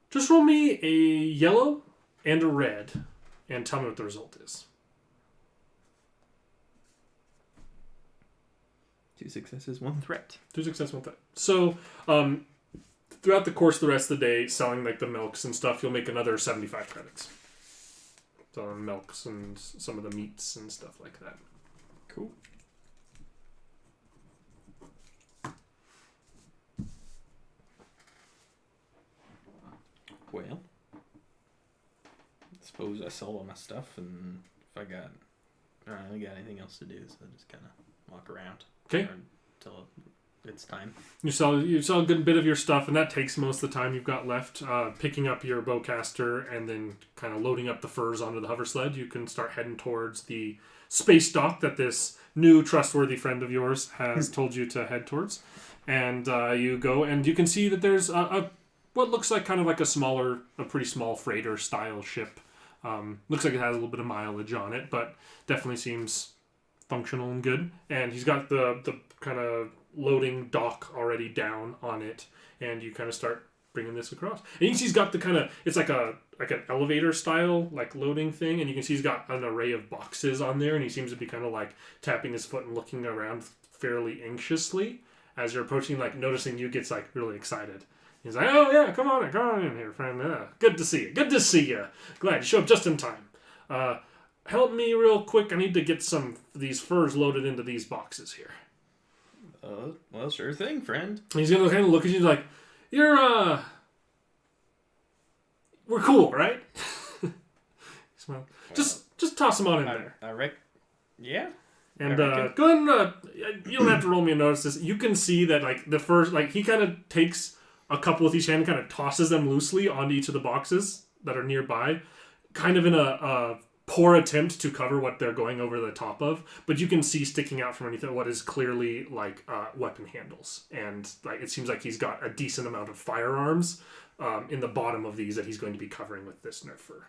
Just roll me a yellow and a red, and tell me what the result is. 2 successes, 1 threat. 2 successes, 1 threat. So, throughout the course of the rest of the day, selling like the milks and stuff, you'll make another 75 credits. So on milks and some of the meats and stuff like that. Cool. Well, I suppose I sold all my stuff, and if I don't really got anything else to do, so I just kind of walk around. Okay. Until it's time. You sell a good bit of your stuff, and that takes most of the time you've got left. Picking up your bowcaster and then kind of loading up the furs onto the hover sled, you can start heading towards the space dock that this new trustworthy friend of yours has told you to head towards. And you go, and you can see that there's what looks like kind of like a pretty small freighter style ship. Looks like it has a little bit of mileage on it, but definitely seems functional and good. And he's got the kind of loading dock already down on it, and you kind of start bringing this across. And you can see he's got the kind of, it's like an elevator style like loading thing, and you can see he's got an array of boxes on there, and he seems to be kind of like tapping his foot and looking around fairly anxiously as you're approaching, like noticing you, gets like really excited. He's like, oh yeah, come on in here, friend. Good to see you. Glad you showed up just in time. Help me real quick. I need to get some of these furs loaded into these boxes here. Well, sure thing, friend. And he's gonna kind of look at you like, we're cool, right? Smile. Just toss them on in there. Yeah. And go ahead and you don't have to roll me a notice. This you can see that like the first, like he kind of takes a couple with each hand and kind of tosses them loosely onto each of the boxes that are nearby, kind of in a poor attempt to cover what they're going over the top of. But you can see sticking out from underneath it what is clearly like weapon handles, and like it seems like he's got a decent amount of firearms in the bottom of these that he's going to be covering with this Nerf fur.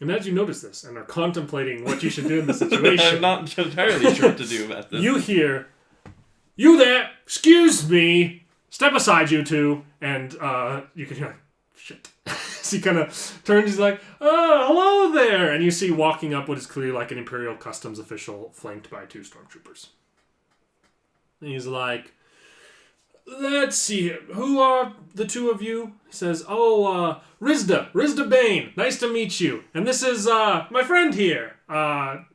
And as you notice this and are contemplating what you should do in this situation, I'm not entirely sure what to do about this. You hear, "You there? Excuse me. Step aside, you two." And you can hear, like, shit. So he kind of turns, he's like, "Oh, hello there." And you see walking up what is clearly like an Imperial Customs official flanked by 2 stormtroopers. And he's like, "Let's see, who are the 2 of you?" He says, Rizda Bane, nice to meet you. And this is, my friend here. What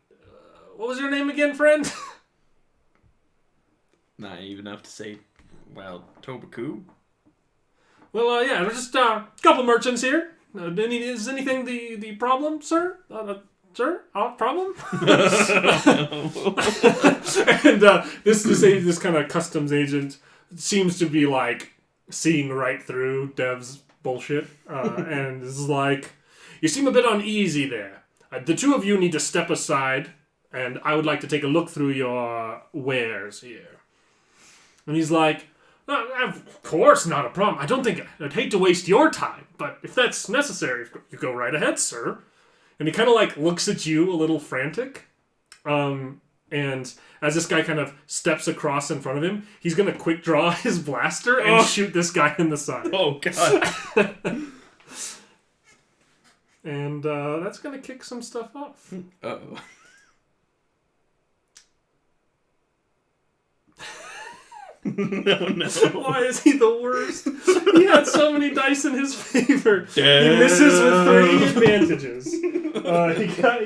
was your name again, friend? Naive enough to say, well, Tobaku. Well, yeah, there's just a couple merchants here. Is anything the problem, sir? Sir? Problem? And this kind of customs agent seems to be like seeing right through Dev's bullshit, and is like, "You seem a bit uneasy there. The 2 of you need to step aside, and I would like to take a look through your wares here." And he's like, "Of course, not a problem. I don't think I'd hate to waste your time, but if that's necessary, you go right ahead, sir." And he kind of like looks at you a little frantic. And as this guy kind of steps across in front of him, he's going to quick draw his blaster and shoot this guy in the side. Oh, God. And that's going to kick some stuff off. Uh-oh. No. Why is he the worst? He had so many dice in his favor. He misses with 3 advantages. He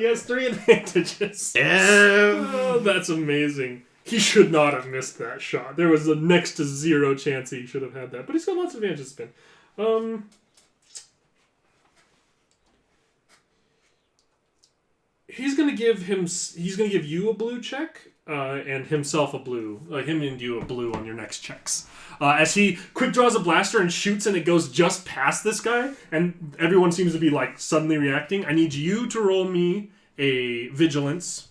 has 3 advantages. Oh, that's amazing. He should not have missed that shot. There was a next to zero chance he should have had that. But he's got lots of advantages to spin. He's gonna give you a blue check, and himself a blue. Him and you a blue on your next checks. As he quick draws a blaster and shoots, and it goes just past this guy, and everyone seems to be like suddenly reacting. I need you to roll me a vigilance.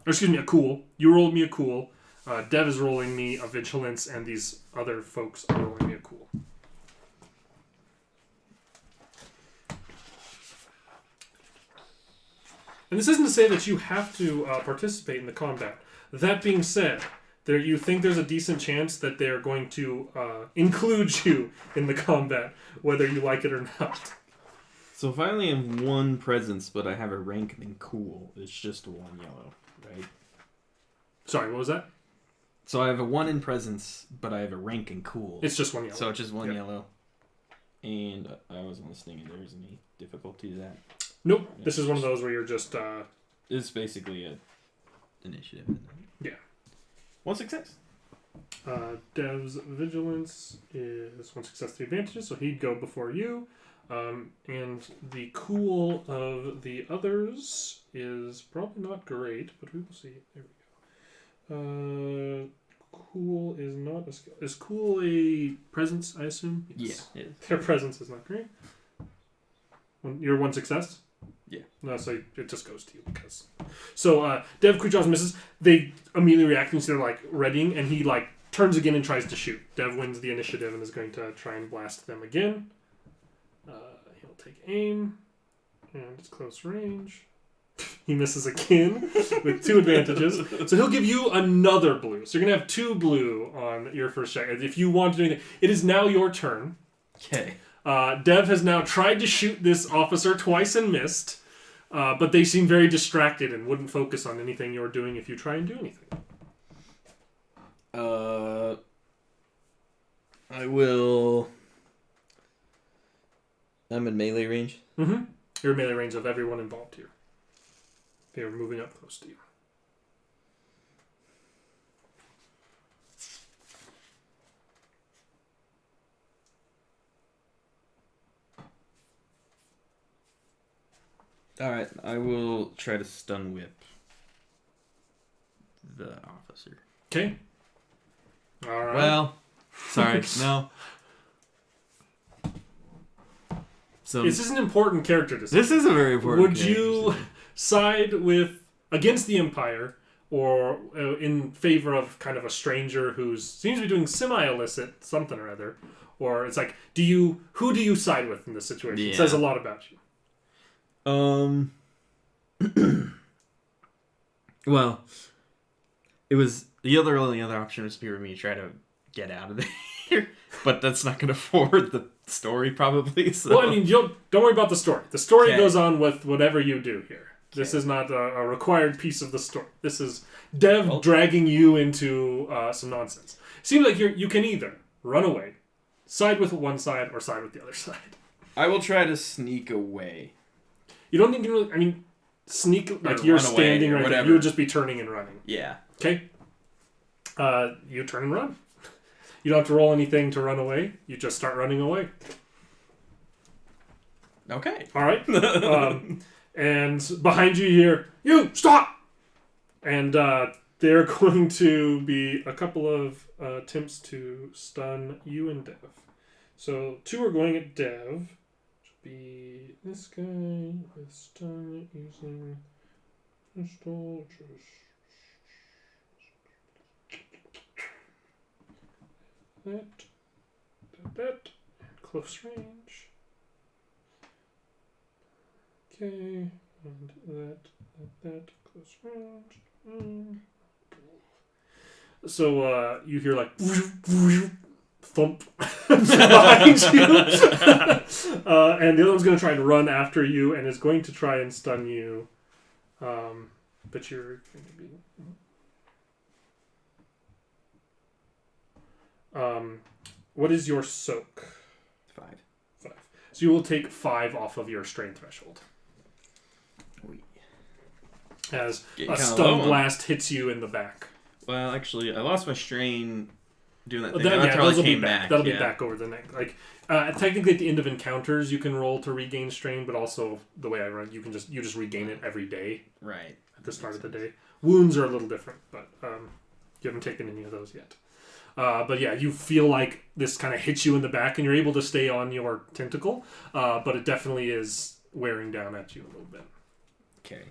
Or excuse me, a cool. You rolled me a cool. Dev is rolling me a vigilance, and these other folks are rolling me a cool. And this isn't to say that you have to participate in the combat. That being said, you think there's a decent chance that they're going to include you in the combat, whether you like it or not. So if I only have one presence, but I have a rank in cool, it's just one yellow, right? Sorry, what was that? So I have a 1 in presence, but I have a rank in cool. It's just one yellow. So it's just one yellow. And I wasn't listening if there's any difficulty to that. Nope. This is one of those where you're just... It's basically a initiative. Yeah. 1 success. Dev's vigilance is 1 success, 3 advantages, so he'd go before you. And the cool of the others is probably not great, but we will see. There we go. Cool is not a skill. Is cool a presence, I assume? Yes. Yeah. Their presence is not great. You're 1 success? Yeah. No, so it just goes to you because. So Dev quick draws misses. They immediately react and they're like readying, and he like turns again and tries to shoot. Dev wins the initiative and is going to try and blast them again. He'll take aim, and it's close range. He misses again with 2 advantages. So he'll give you another blue. So you're going to have 2 blue on your first check. If you want to do anything, it is now your turn. Okay. Dev has now tried to shoot this officer twice and missed, but they seem very distracted and wouldn't focus on anything you're doing if you try and do anything. I will... I'm in melee range? Mm-hmm. You're in melee range of everyone involved here. They are moving up close to you. Alright, I will try to stun whip the officer. Okay. Alright. Well, sorry, no. So this is an important character decision. This is a very important Would you side against the Empire or in favor of kind of a stranger who seems to be doing semi-illicit something or other? Or it's like, who do you side with in this situation? Yeah. It says a lot about you. Well, it was the only other option was for me to try to get out of there, but that's not going to forward the story probably. So. Well, I mean, don't worry about the story. The story goes on with whatever you do here. Okay. This is not a required piece of the story. This is Dev dragging you into some nonsense. Seems like you can either run away, side with one side, or side with the other side. I will try to sneak away. You don't think you really... I mean, sneak... Like, you're standing right there. You would just be turning and running. Yeah. Okay. You turn and run. You don't have to roll anything to run away. You just start running away. Okay. All right. And behind you hear, you, stop! And there are going to be a couple of attempts to stun you and Dev. So 2 are going at Dev. Be this guy with stun using pistol. That. Close range. Okay, and that. Close range. So you hear like thump behind you. And the other one's going to try and run after you and is going to try and stun you. But you're going to be... what is your soak? 5. So you will take 5 off of your strain threshold. As a stun blast hits you in the back. Well, actually, I lost my strain doing that thing. Those will be back. That'll be back over the next. Like, technically, at the end of encounters, you can roll to regain strain, but also the way I run, you just regain it every day. Right. At the start of the day. Wounds are a little different, but you haven't taken any of those yet. But yeah, you feel like this kind of hits you in the back, and you're able to stay on your tentacle, but it definitely is wearing down at you a little bit. Okay.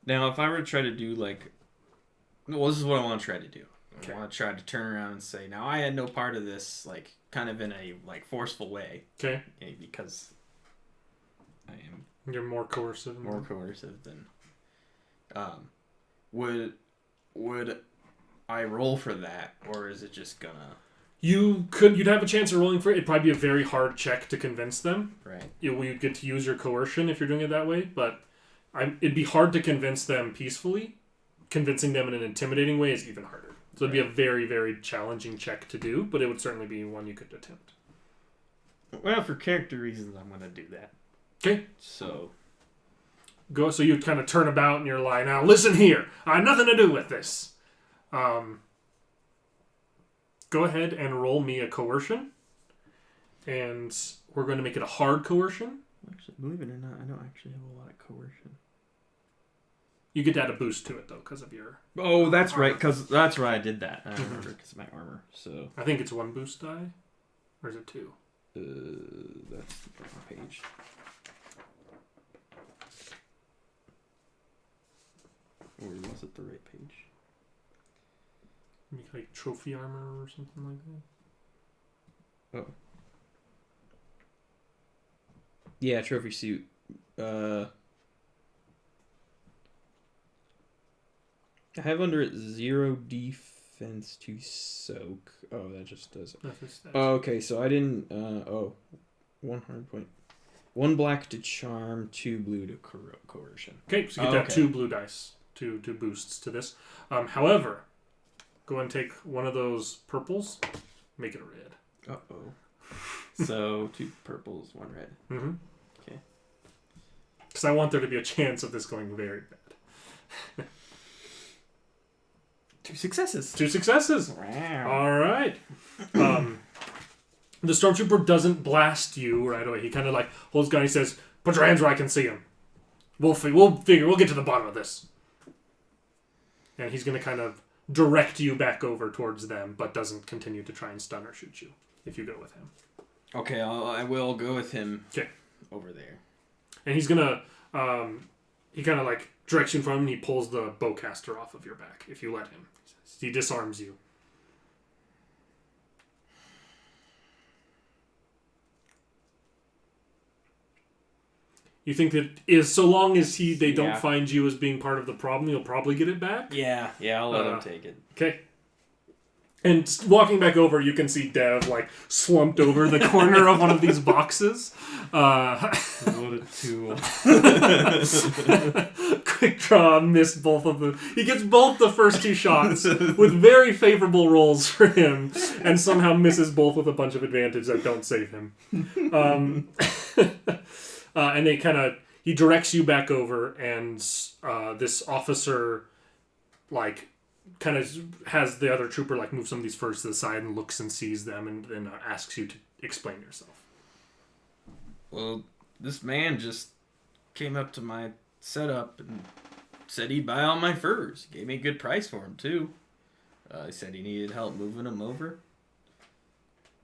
Now, if I were to try to do like... Well, this is what I want to try to do. I want to try to turn around and say, now I had no part of this, like, kind of in a, like, forceful way. Okay. Because I am... You're more coercive. More coercive than... Would I roll for that, or is it just gonna... You'd have a chance of rolling for it. It'd probably be a very hard check to convince them. Right. You'd get to use your coercion if you're doing it that way, but it'd be hard to convince them peacefully. Convincing them in an intimidating way is even harder. So it'd be a very, very challenging check to do, but it would certainly be one you could attempt. Well, for character reasons, I'm gonna do that. Okay. So you kind of turn about and you're like, now listen here, I have nothing to do with this. Go ahead and roll me a coercion. And we're going to make it a hard coercion. Actually, believe it or not, I don't actually have a lot of coercion. You get to add a boost to it, though, because of your... Oh, that's right, because that's right, I did that. I remember, because of my armor, so... I think it's 1 boost die. Or is it 2? That's the wrong page. Or was it the right page? Like trophy armor or something like that? Oh. Yeah, trophy suit. I have under it 0 defense to soak. Oh, that just does it. Oh, okay, so I didn't... 1 hard point. 1 black to charm, 2 blue to coercion. Okay, so you get that 2 blue dice, 2 boosts to this. However, go and take one of those purples, make it a red. Uh-oh. So 2 purples, 1 red. Mm-hmm. Okay. Because I want there to be a chance of this going very bad. 2 successes. 2 successes. Wow. All right. The stormtrooper doesn't blast you right away. He kind of like holds gun. He says, "Put your hands where I can see them. We'll get to the bottom of this." And he's going to kind of direct you back over towards them, but doesn't continue to try and stun or shoot you if you go with him. Okay, I will go with him. Okay. Over there. And he's going to, he kind of like directs you in front of him and he pulls the bowcaster off of your back if you let him. He disarms you. You think that so long as they don't find you as being part of the problem, you'll probably get it back? Yeah, I'll let him take it. Okay. And walking back over, you can see Dev, like, slumped over the corner of one of these boxes. What a tool. Quick draw, missed both of them. He gets both the first 2 shots with very favorable rolls for him, and somehow misses both with a bunch of advantage that don't save him. And they he directs you back over, and this officer, like, kind of has the other trooper like move some of these furs to the side and looks and sees them and then asks you to explain yourself. Well, this man just came up to my setup and said he'd buy all my furs. Gave me a good price for them too. He said he needed help moving them over.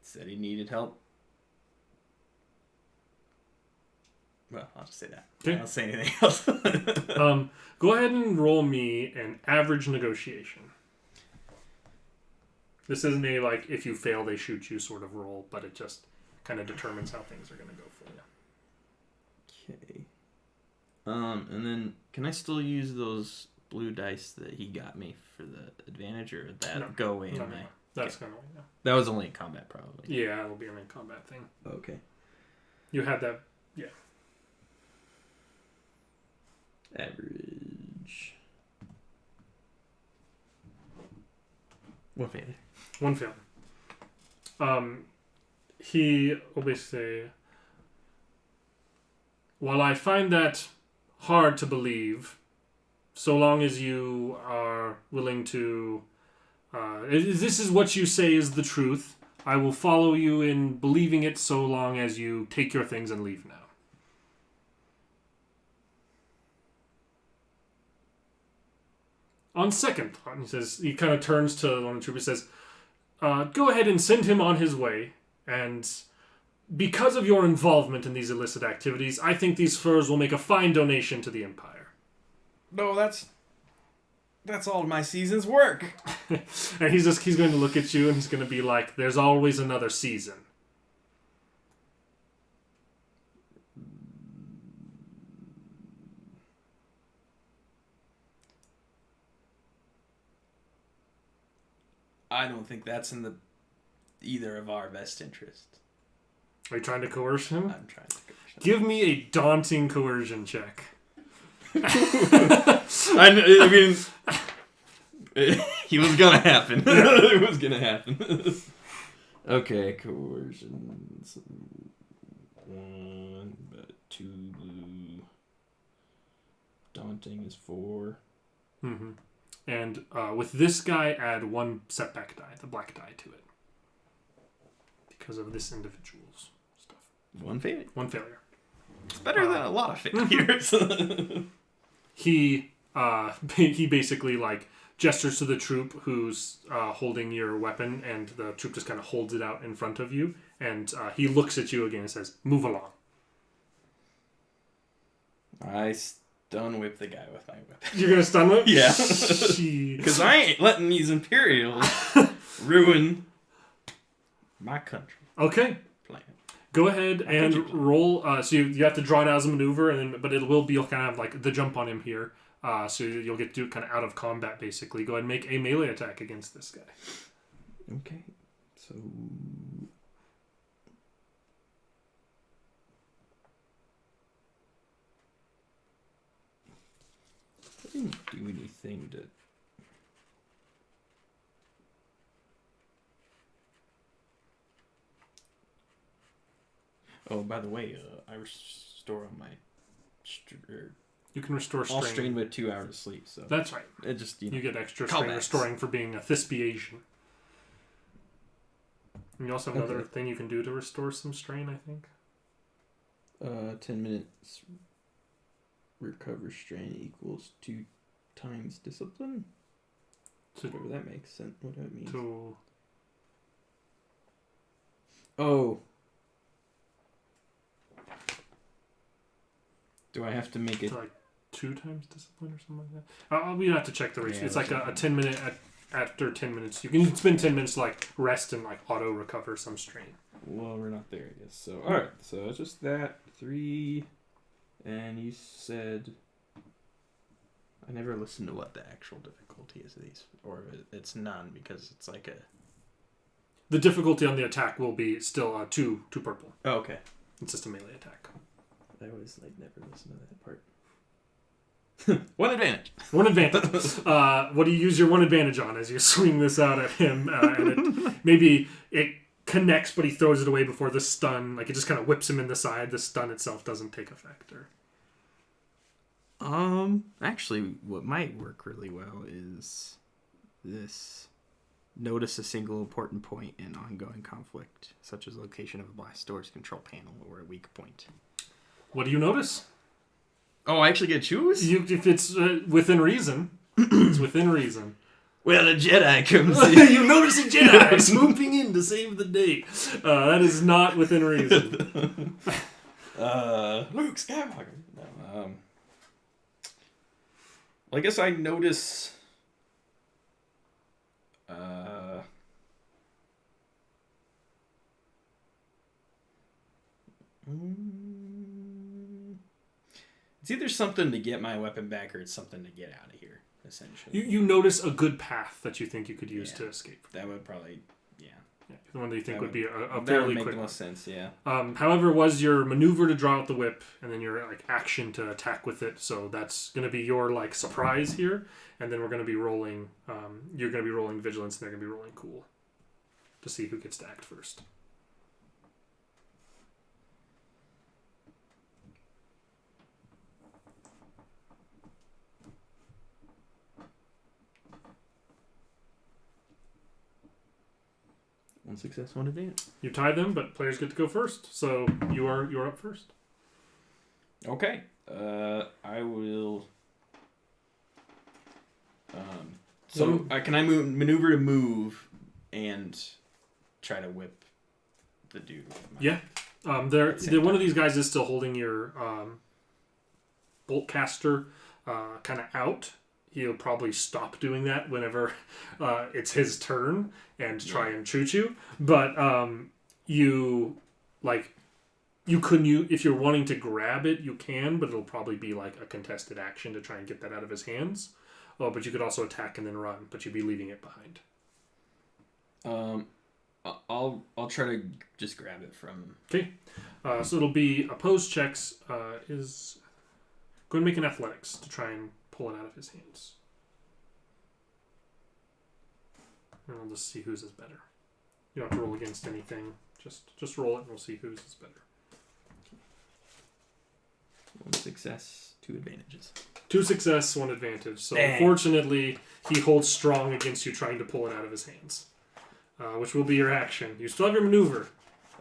Said he needed help. Well, I'll just say that. Okay. I don't say anything else. Go ahead and roll me an average negotiation. This isn't a, like, if you fail, they shoot you sort of roll, but it just kind of determines how things are going to go for you. Okay. And then, can I still use those blue dice that he got me for the advantage, or did that go away in my... That's going to win, yeah. That was only in combat, probably. Yeah, it'll be a combat thing. Okay. You had that, yeah. Average. 1 failure. 1 failure. He will basically say, "While I find that hard to believe, so long as you are willing to... this is what you say is the truth. I will follow you in believing it so long as you take your things and leave now. On second thought, he kind of turns to one of the troopers and says, go ahead and send him on his way, and because of your involvement in these illicit activities, I think these furs will make a fine donation to the Empire. No, that's all my season's work. And he's going to look at you and he's going to be like, there's always another season. I don't think that's in either of our best interest. Are you trying to coerce him? I'm trying to coerce him. Give me a daunting coercion check. I mean, it was gonna happen. It was gonna happen. Okay, coercion. 1, but 2 blue. Daunting is 4. Mm-hmm. And with this guy, add 1 setback die, the black die, to it. Because of this individual's stuff. 1 failure. 1 failure. It's better than a lot of failures. He basically gestures to the troop who's holding your weapon, and the troop just kind of holds it out in front of you, and he looks at you again and says, "Move along." I stun whip the guy with my weapon. You're gonna stun whip? Yeah. Because I ain't letting these Imperials ruin my country. Okay. Plan. Go ahead and roll. So you have to draw it out as a maneuver, but it will be kind of like the jump on him here. So you'll get to do it kind of out of combat, basically. Go ahead and make a melee attack against this guy. Okay. So... I didn't do anything to... Oh, by the way, I restore on my... You can restore strain. All strain with 2 hours of sleep, so... That's right. It just, you get extra strain restoring for being a Thespiation. And you also have another thing you can do to restore some strain, I think. 10 minutes recover strain equals 2 times discipline? Whatever that makes sense. What that means. Oh. Do I have to make it... 2 times discipline or something like that? We have to check the ratio. It's like a 10 minute... After 10 minutes, you can spend 10 minutes to rest and auto recover some strain. Well, we're not there, I guess. So, alright. So, it's just that. 3. And you said... I never listened to what the actual difficulty is of these. Or it's none, because it's like a... The difficulty on the attack will be still 2 purple. Oh, okay. It's just a melee attack. I always never listen to that part. 1 advantage. 1 advantage. What do you use your 1 advantage on as you swing this out at him? And maybe it connects, but he throws it away before the stun. It just kind of whips him in the side. The stun itself doesn't take effect. Actually, what might work really well is this. Notice a single important point in ongoing conflict, such as location of a blast door's control panel or a weak point. What do you notice? Oh, I actually get to choose? If it's within reason. It's within reason. Well, a Jedi comes in. You notice a Jedi swooping in to save the day. That is not within reason. Luke Skywalker. No, well, I guess I notice... It's either something to get my weapon back or it's something to get out of here, essentially. You notice a good path that you think you could use to escape. That would probably, the one that you think would be a fairly quick one. That would make the most sense, yeah. However, was your maneuver to draw out the whip and then your action to attack with it. So that's going to be your surprise here. And then we're going to be rolling, you're going to be rolling vigilance and they're going to be rolling cool to see who gets to act first. success, 1 advantage. You tie them, but players get to go first. So you're up first. Okay. I will. Can I maneuver to move and try to whip the dude? Yeah. One of these guys is still holding your bolt caster kind of out. He'll probably stop doing that whenever it's his turn and try and shoot you. But if you're wanting to grab it, you can, but it'll probably be like a contested action to try and get that out of his hands. Oh, but you could also attack and then run, but you'd be leaving it behind. I'll try to just grab it from him. Okay. So it'll be opposed checks. Is go and make an athletics to try and pull it out of his hands. And we'll just see whose is better. You don't have to roll against anything. Just roll it and we'll see whose is better. 1 success, 2 advantages. 2 success, 1 advantage. So unfortunately, he holds strong against you trying to pull it out of his hands. Which will be your action. You still have your maneuver.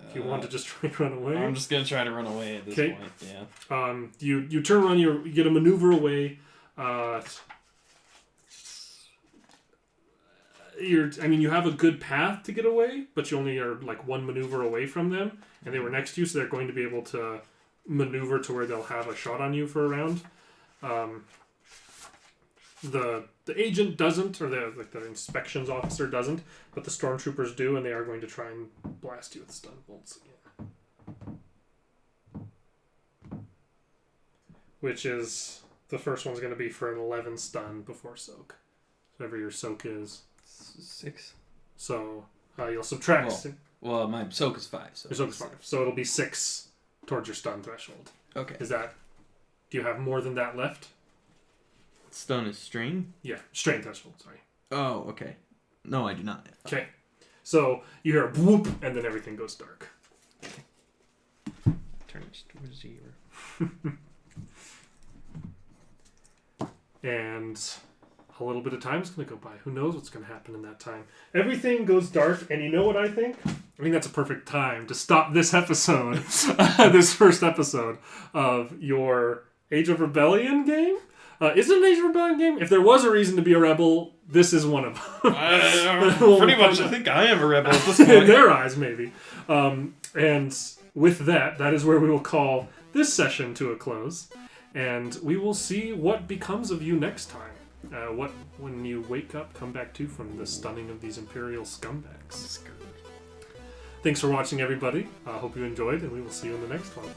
If you want to just try to run away. I'm just going to try to run away at this point, yeah. You turn around, you get a maneuver away. You have a good path to get away, but you only are like 1 maneuver away from them, and they were next to you, so they're going to be able to maneuver to where they'll have a shot on you for a round. The agent doesn't, or the inspections officer doesn't, but the stormtroopers do, and they are going to try and blast you with stun bolts again. Which is, the first one's going to be for an 11 stun before soak. Whatever your soak is. 6. So you'll subtract. Well, my soak is 5. So your soak is 5. So it'll be 6 towards your stun threshold. Okay. Do you have more than that left? Stun is strain? Yeah, strain threshold, sorry. Oh, okay. No, I do not. Okay. So you hear a whoop, and then everything goes dark. Turn it to 0. And a little bit of time is going to go by. Who knows what's going to happen in that time? Everything goes dark, and you know what I think? I think that's a perfect time to stop this episode, this first episode of your Age of Rebellion game. Is it an Age of Rebellion game? If there was a reason to be a rebel, this is one of them. Pretty much, I think I am a rebel at this point. In their eyes, maybe. And with that is where we will call this session to a close. And we will see what becomes of you next time. When you wake up, come back to from the stunning of these Imperial scumbags. Thanks for watching, everybody. I hope you enjoyed, and we will see you in the next one.